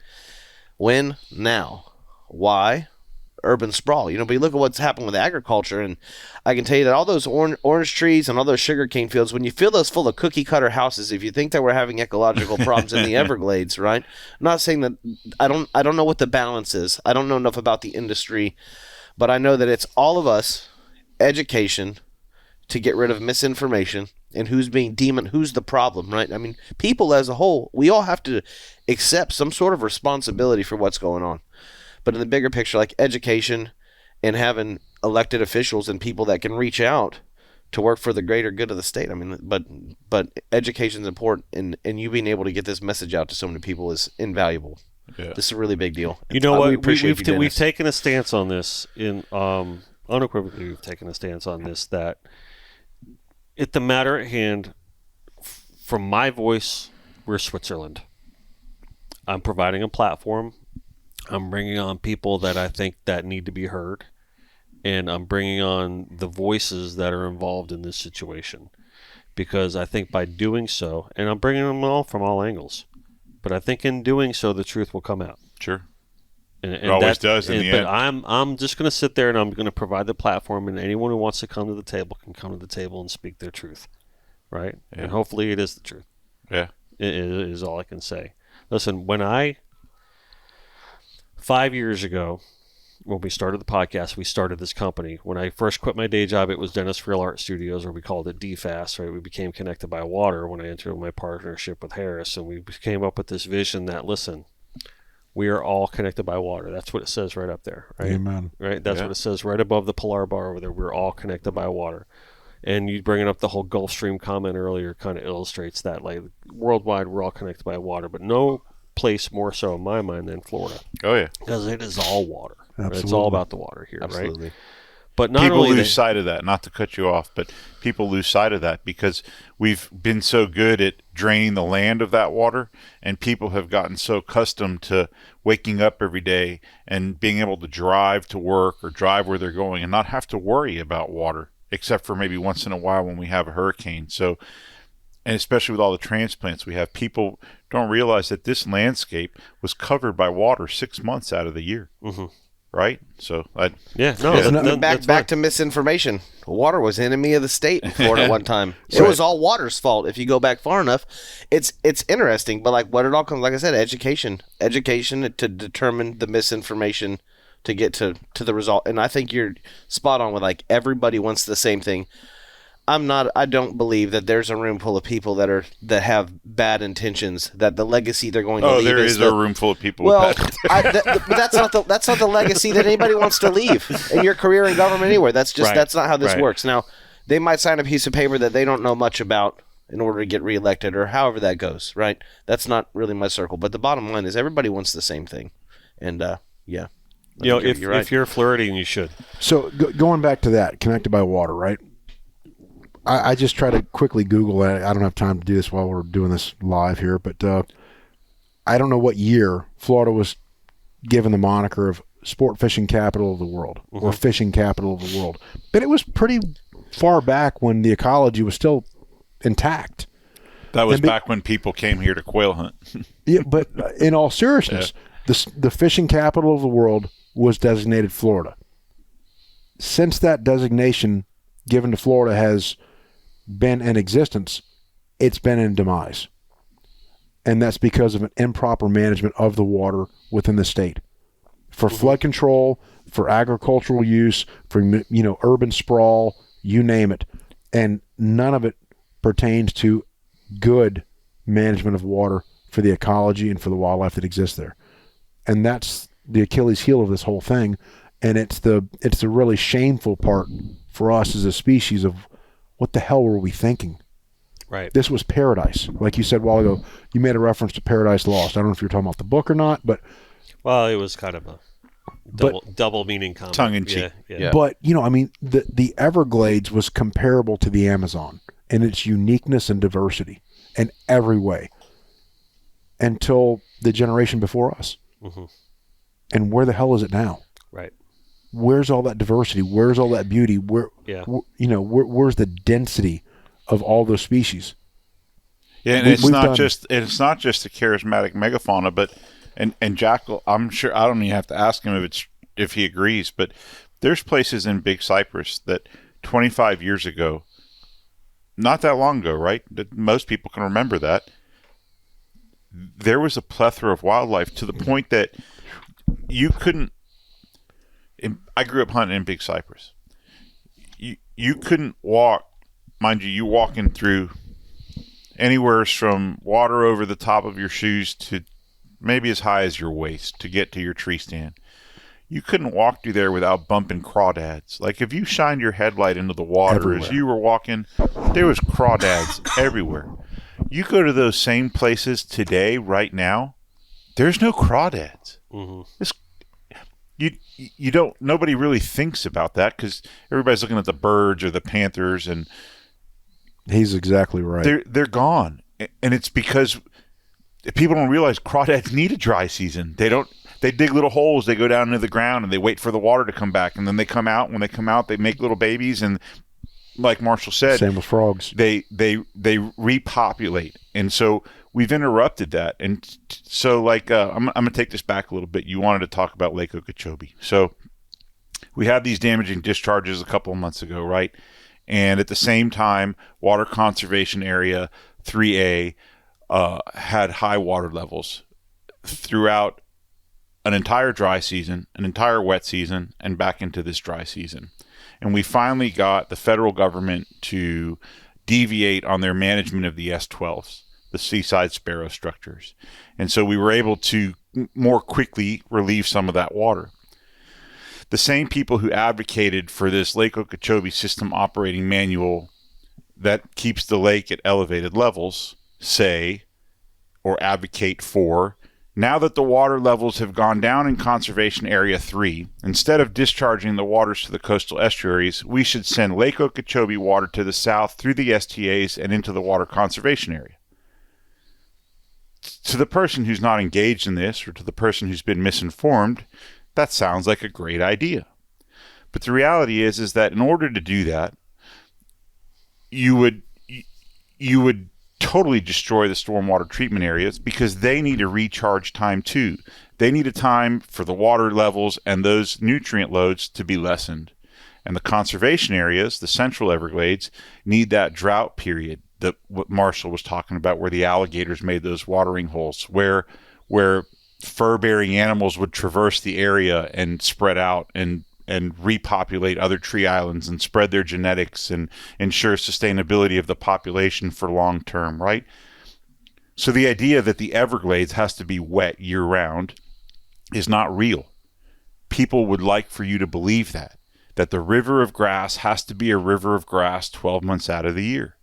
When, now, why, urban sprawl. But you look at what's happened with agriculture, and I can tell you that all those orange trees and all those sugarcane fields, when you fill those full of cookie cutter houses, if you think that we're having ecological problems in the Everglades, right? I'm not saying that. I don't know what the balance is. I don't know enough about the industry, but I know that it's all of us, education, to get rid of misinformation and who's the problem, right? I mean, people as a whole, we all have to accept some sort of responsibility for what's going on. But in the bigger picture, like education and having elected officials and people that can reach out to work for the greater good of the state. I mean, but education's important, and you being able to get this message out to so many people is invaluable. Yeah. This is a really big deal. You know what? We appreciate you, We've Dennis. taken a stance on this unequivocally. We've taken a stance on this that at the matter at hand, from my voice, we're Switzerland. I'm providing a platform. I'm bringing on people that I think that need to be heard, and I'm bringing on the voices that are involved in this situation, because I think by doing so, and I'm bringing them all from all angles, but I think in doing so, the truth will come out. sure. And It always does in the but end. I'm just going to sit there and I'm going to provide the platform, and anyone who wants to come to the table can come to the table and speak their truth, right? Yeah. And hopefully it is the truth. Yeah. It is all I can say. Listen, 5 years ago, when we started the podcast, we started this company. When I first quit my day job, it was Dennis Friel Art Studios, or we called it DFAS, right? We became connected by water when I entered my partnership with Harris, and we came up with this vision that, listen, we are all connected by water. That's what it says right up there, right? Amen. Right? That's Yeah. what it says right above the Polar Bar over there. We're all connected by water. And you bringing up the whole Gulf Stream comment earlier kind of illustrates that. Like, worldwide, we're all connected by water, but no place more so in my mind than Florida, Oh yeah. because it is all water. Right? It's Absolutely. all about the water here, Absolutely. right? But not People only lose that, sight of that. Not to cut you off, but people lose sight of that because we've been so good at draining the land of that water, and people have gotten so accustomed to waking up every day and being able to drive to work or drive where they're going and not have to worry about water, except for maybe once in a while when we have a hurricane. So, and especially with all the transplants we have, people don't realize that this landscape was covered by water 6 months out of the year. Mhm. Right? So, yeah, no, Yeah, that's back fine. to misinformation. Water was enemy of the state in Florida at one time. It Right. was all water's fault. If you go back far enough, it's interesting. But like what it all comes, like I said, education to determine the misinformation to get to the result. And I think you're spot on with like everybody wants the same thing. I don't believe that there's a room full of people that have bad intentions, that the legacy they're going to leave there is the, a room full of people well, with that. but that's not the legacy that anybody wants to leave in your career in government anywhere. That's Right. that's not how this Right. works. Now, they might sign a piece of paper that they don't know much about in order to get reelected, or however that goes. Right? That's not really my circle. But the bottom line is everybody wants the same thing, and yeah. If you're Floridian, you should. So going back to that, connected by water, right? I just try to quickly Google it. I don't have time to do this while we're doing this live here, but I don't know what year Florida was given the moniker of sport fishing capital of the world or fishing capital of the world. But it was pretty far back when the ecology was still intact. That was back when people came here to quail hunt. Yeah, but in all seriousness, the fishing capital of the world was designated Florida. Since that designation given to Florida has been in existence, it's been in demise. And that's because of an improper management of the water within the state. For flood control, for agricultural use, for urban sprawl, you name it. And none of it pertains to good management of water for the ecology and for the wildlife that exists there. And that's the Achilles heel of this whole thing. And it's the really shameful part for us as a species of what the hell were we thinking? Right. This was paradise. Like you said a while ago, you made a reference to Paradise Lost. I don't know if you're talking about the book or not, but... Well, it was kind of a double meaning comment. Tongue-in-cheek. Yeah. But, the Everglades was comparable to the Amazon in its uniqueness and diversity in every way until the generation before us. Mm-hmm. And where the hell is it now? Right. Where's all that diversity? Where's all that beauty? Where's the density of all those species? Yeah, and it's not just the charismatic megafauna, but and Jackal. I'm sure I don't even have to ask him if he agrees, but there's places in Big Cypress that 25 years ago, not that long ago, right? That most people can remember that. There was a plethora of wildlife to the point that you couldn't. I grew up hunting in Big Cypress. You couldn't walk, mind you. You walking through anywhere from water over the top of your shoes to maybe as high as your waist to get to your tree stand. You couldn't walk through there without bumping crawdads. Like if you shined your headlight into the water everywhere. As you were walking, there was crawdads everywhere. You go to those same places today, right now, there's no crawdads. Mm-hmm. You don't. Nobody really thinks about that because everybody's looking at the birds or the panthers, and he's exactly right. They're gone, and it's because people don't realize crawdads need a dry season. They don't. They dig little holes. They go down into the ground and they wait for the water to come back, and then they come out. When they come out, they make little babies, and like Marshall said, same with frogs. They repopulate, and so we've interrupted that. And so, like, I'm going to take this back a little bit. You wanted to talk about Lake Okeechobee, so we had these damaging discharges a couple of months ago, right? And at the same time, Water Conservation Area 3A had high water levels throughout an entire dry season, an entire wet season, and back into this dry season. And we finally got the federal government to deviate on their management of the S12s, the seaside sparrow structures. And so we were able to more quickly relieve some of that water. The same people who advocated for this Lake Okeechobee system operating manual that keeps the lake at elevated levels say or advocate for, now that the water levels have gone down in Conservation Area 3, instead of discharging the waters to the coastal estuaries, we should send Lake Okeechobee water to the south through the STAs and into the Water Conservation Area. To the person who's not engaged in this, or to the person who's been misinformed, that sounds like a great idea. But the reality is that in order to do that, you would totally destroy the stormwater treatment areas because they need a recharge time too. They need a time for the water levels and those nutrient loads to be lessened. And the conservation areas, the central Everglades, need that drought period that what Marshall was talking about, where the alligators made those watering holes, where fur-bearing animals would traverse the area and spread out and repopulate other tree islands and spread their genetics and ensure sustainability of the population for long term, right? So the idea that the Everglades has to be wet year-round is not real. People would like for you to believe that the river of grass has to be a river of grass 12 months out of the year.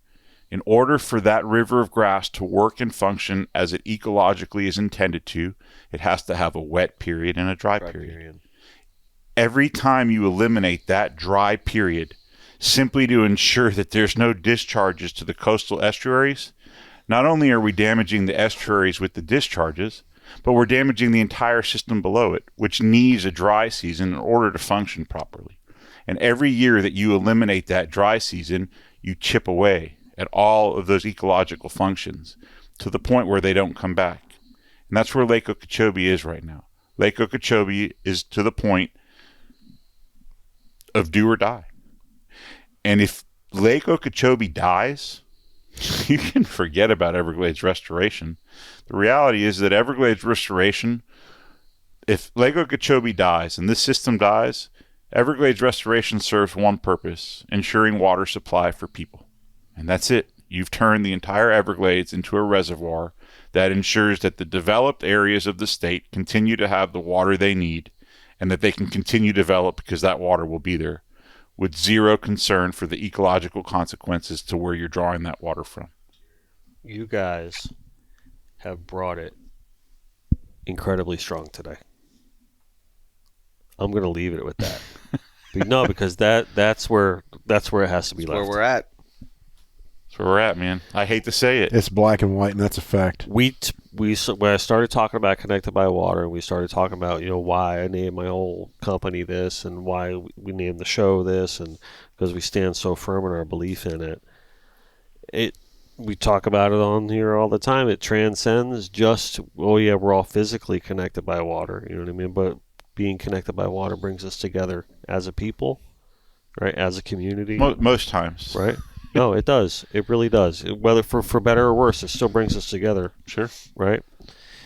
In order for that river of grass to work and function as it ecologically is intended to, it has to have a wet period and a dry period. every time you eliminate that dry period, simply to ensure that there's no discharges to the coastal estuaries, not only are we damaging the estuaries with the discharges, but we're damaging the entire system below it, which needs a dry season in order to function properly. And every year that you eliminate that dry season, you chip away at all of those ecological functions to the point where they don't come back. And that's where Lake Okeechobee is right now. Lake Okeechobee is to the point of do or die. And if Lake Okeechobee dies, you can forget about Everglades restoration. The reality is that Everglades restoration, if Lake Okeechobee dies and this system dies, Everglades restoration serves one purpose: ensuring water supply for people. And that's it. You've turned the entire Everglades into a reservoir that ensures that the developed areas of the state continue to have the water they need and that they can continue to develop because that water will be there, with zero concern for the ecological consequences to where you're drawing that water from. You guys have brought it incredibly strong today. I'm going to leave it with that. No, because that's where it has to be left. Where we're at. That's where we're at, man. I hate to say it. It's black and white, and that's a fact. When I started talking about Connected by Water, and we started talking about why I named my whole company this, and why we named the show this, and because we stand so firm in our belief in it. We talk about it on here all the time. It transcends just we're all physically connected by water. You know what I mean? But being connected by water brings us together as a people, right? As a community. Most times, right? No, it does. It really does. Whether for better or worse, it still brings us together. Sure. Right?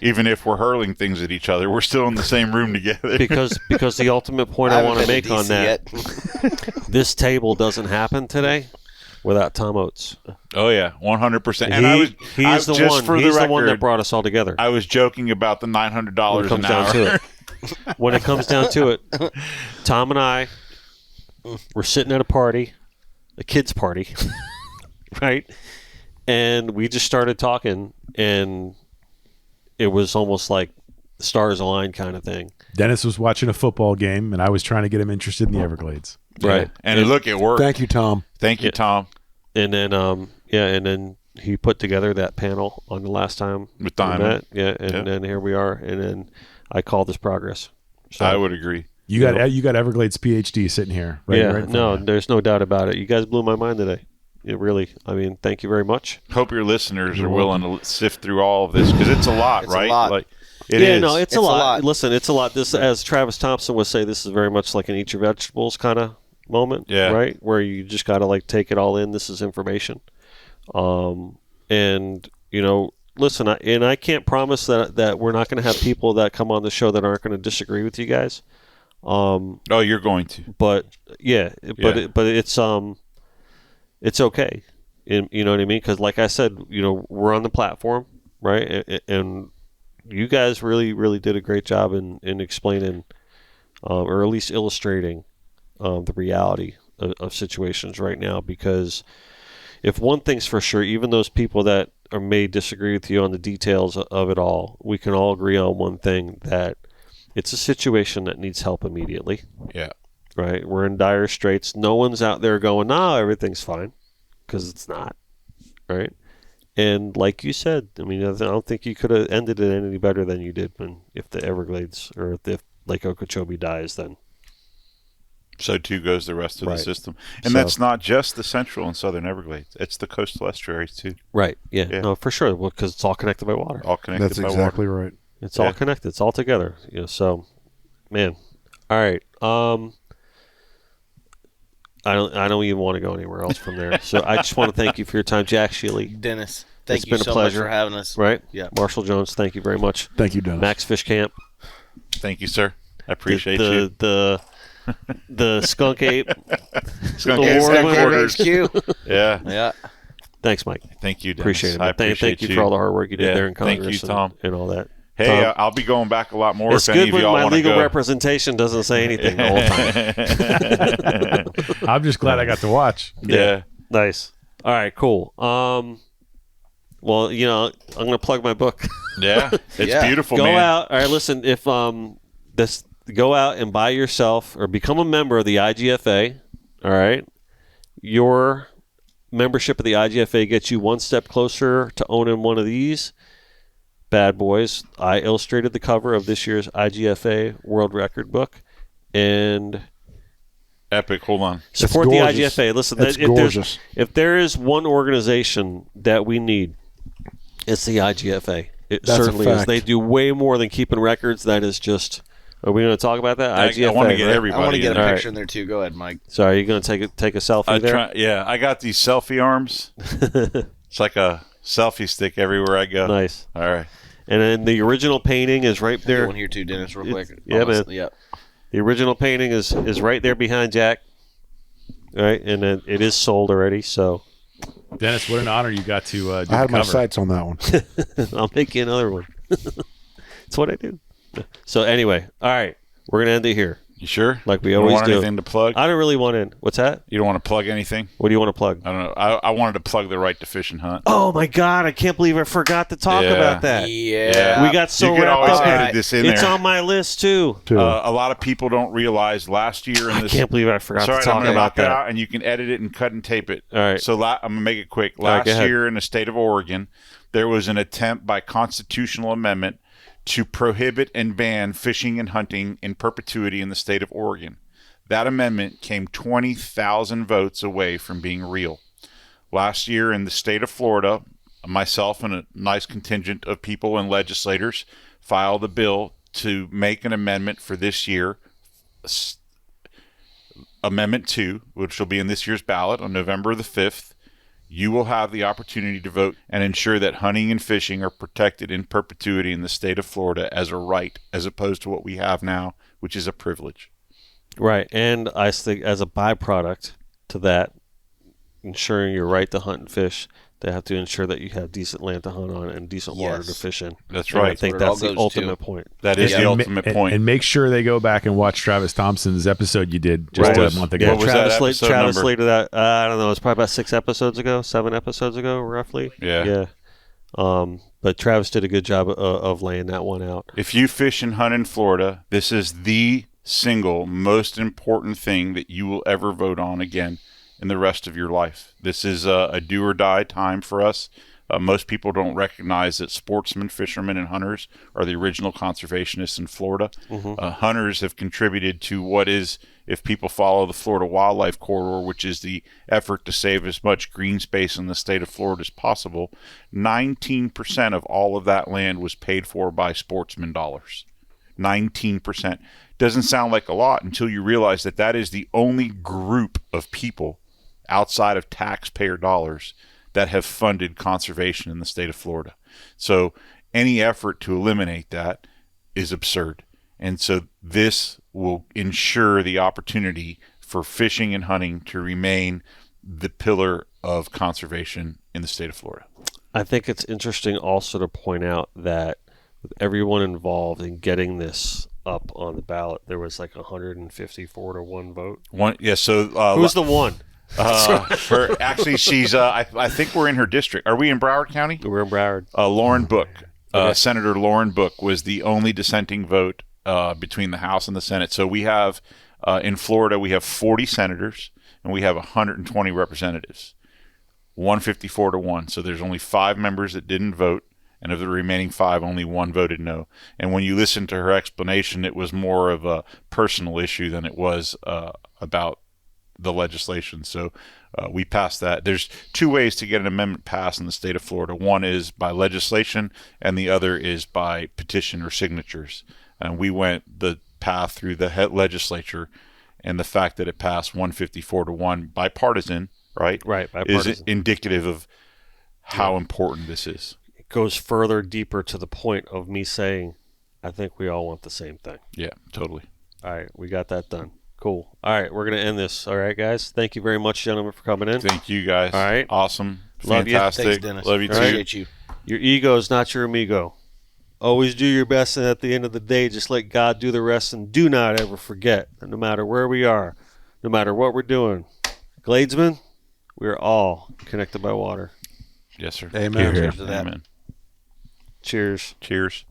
Even if we're hurling things at each other, we're still in the same room together. Because the ultimate point I want to make on that, this table doesn't happen today without Tom Oates. Oh yeah, 100%. And he's the one that brought us all together. I was joking about the $900 an hour. When it comes down to it, Tom and I were sitting at a party, a kids' party, right? And we just started talking, and it was almost like stars aligned kind of thing. Dennis was watching a football game, and I was trying to get him interested in the Everglades. Right. And look, it worked. Thank you, Tom. Thank you, Tom. And then, and then he put together that panel on the last time with Diamond. And then here we are. And then I call this progress. So, I would agree. You got Everglades PhD sitting here. Right there's no doubt about it. You guys blew my mind today. It really, thank you very much. Hope your listeners are willing to sift through all of this, because it's a lot, it's right? A lot. Like, it's a lot. Listen, it's a lot. This, as Travis Thompson would say, this is very much like an eat your vegetables kind of moment, right? Where you just got to take it all in. This is information. And, listen, I can't promise that we're not going to have people that come on the show that aren't going to disagree with you guys. You're going to. But it's okay. You know what I mean? Because like I said, we're on the platform, right? And you guys really, really did a great job in explaining, or at least illustrating, the reality of situations right now. Because if one thing's for sure, even those people that may disagree with you on the details of it all, we can all agree on one thing, that it's a situation that needs help immediately. Yeah. Right? We're in dire straits. No one's out there going, no, everything's fine, because it's not. Right? And like you said, I don't think you could have ended it any better than you did if the Everglades, or if Lake Okeechobee dies, then so too goes the rest of the system. And that's not just the central and southern Everglades. It's the coastal estuaries too. Right. Yeah. No, for sure. Well, because it's all connected by water. All connected That's by exactly water. right. It's all connected. It's all together. So, man. All right. I don't even want to go anywhere else from there. So I just want to thank you for your time, Jack, Shealy. Dennis, thank you been so a pleasure. much for having us. Right? Yeah. Marshall Jones, thank you very much. Thank you, Dennis. Max Fish Camp. Thank you, sir. I appreciate you. The skunk ape. Skunk The ape award headquarters. HQ. Yeah. Yeah. Thanks, Mike. Thank you, Dennis. Appreciate it. I appreciate thank you for all the hard work you did there in Congress. Thank you, Tom. And all that. Hey, Tom, I'll be going back a lot more it's if any good of when y'all my want to legal go. representation doesn't say anything the whole time. I'm just glad I got to watch. Yeah. Nice. All right, cool. Well, I'm going to plug my book. Yeah. It's beautiful, Go man. out. All right, listen, if go out and buy yourself or become a member of the IGFA. All right. Your membership of the IGFA gets you one step closer to owning one of these bad boys. I illustrated the cover of this year's IGFA World Record book. And Epic. Hold on. support the IGFA. Listen, It's gorgeous. if there is one organization that we need, it's the IGFA. It That's a certainly is. fact. They do way more than keeping records. That is just. Are we going to talk about that? IGFA. I want to get right? everybody. I want to get in a there. picture in there too. Go ahead, Mike. So, are you going to take a selfie there? Yeah, I got these selfie arms. It's like a selfie stick everywhere I go. Nice. All right. And then the original painting is right There. there. One here too, Dennis, real quick. Yeah, man. Yep. The original painting is right there behind Jack. All right, and then it is sold already. So Dennis, what an honor you got to do I the had my cover. sights on that one. I'll make you another one. That's what I do. So anyway, all right, we're gonna end it here, You sure? like we You don't always want do. anything to plug? I don't really want to. What's that? You don't want to plug anything? What do you want to plug? I don't know. I wanted to plug the right to fish and hunt. Oh my God! I can't believe I forgot to talk Yeah. about that. Yeah. We got so you could wrapped always up. edit this in It's there. on my list too. Too. A lot of people don't realize last year in I this. can't believe I forgot Sorry, to I'm talk going to about knock it that. out, and you can edit it and cut and tape it. All right. So I'm going to make it quick. All right, Last go ahead. year in the state of Oregon, there was an attempt by constitutional amendment to prohibit and ban fishing and hunting in perpetuity in the state of Oregon. That amendment came 20,000 votes away from being real. Last year in the state of Florida, myself and a nice contingent of people and legislators filed a bill to make an amendment for this year, Amendment 2, which will be in this year's ballot on November the 5th. You will have the opportunity to vote and ensure that hunting and fishing are protected in perpetuity in the state of Florida as a right, as opposed to what we have now, which is a privilege. Right, and I think as a byproduct to that, ensuring your right to hunt and fish, they have to ensure that you have decent land to hunt on and decent water to Yes. fish in. That's And I right. think That's where it all that's the goes ultimate to. point. That is Yeah. the And ultimate ma- point. And make sure they go back and watch Travis Thompson's episode you did just What a was- month Yeah, ago. What was Travis, that episode Travis number? later that I don't know. It's probably about 7 episodes ago, roughly. Yeah. But Travis did a good job of laying that one out. If you fish and hunt in Florida, this is the single most important thing that you will ever vote on again in the rest of your life. This is a do or die time for us. Most people don't recognize that sportsmen, fishermen, and hunters are the original conservationists in Florida. Hunters have contributed to what is, if people follow the Florida Wildlife Corridor, which is the effort to save as much green space in the state of Florida as possible, 19% of all of that land was paid for by sportsman dollars. 19%. Doesn't sound like a lot until you realize that that is the only group of people outside of taxpayer dollars that have funded conservation in the state of Florida. So any effort to eliminate that is absurd. And so this will ensure the opportunity for fishing and hunting to remain the pillar of conservation in the state of Florida. I think it's interesting also to point out that with everyone involved in getting this up on the ballot, there was like 154 to 1 vote. Who's the one? Actually, she's. I think we're in her district. Are we in Broward County? We're in Broward. Lauren Book, Senator Lauren Book, was the only dissenting vote between the House and the Senate. So we have in Florida, we have 40 senators and we have 120 representatives. 154 to 1. So there's only 5 members that didn't vote, and of the remaining 5, only 1 voted no. And when you listen to her explanation, it was more of a personal issue than it was about the legislation. So we passed that. There's 2 ways to get an amendment passed in the state of Florida. One is by legislation, and the other is by petition or signatures. And we went the path through the legislature, and the fact that it passed 154 to 1 bipartisan, right? Right, Is bipartisan. indicative of how important this is. It goes further deeper to the point of me saying, I think we all want the same thing. Yeah, totally. All right, we got that done. Cool. All right, we're going to end this. All right, guys. Thank you very much, gentlemen, for coming in. Thank you, guys. All right. Awesome. Love you. Fantastic. Thanks, Dennis. Love you too. Appreciate you. Your ego is not your amigo. Always do your best, and at the end of the day, just let God do the rest, and do not ever forget that no matter where we are, no matter what we're doing, Gladesmen, we are all connected by water. Yes, sir. Amen. Cheers to that. Amen. Cheers. Cheers.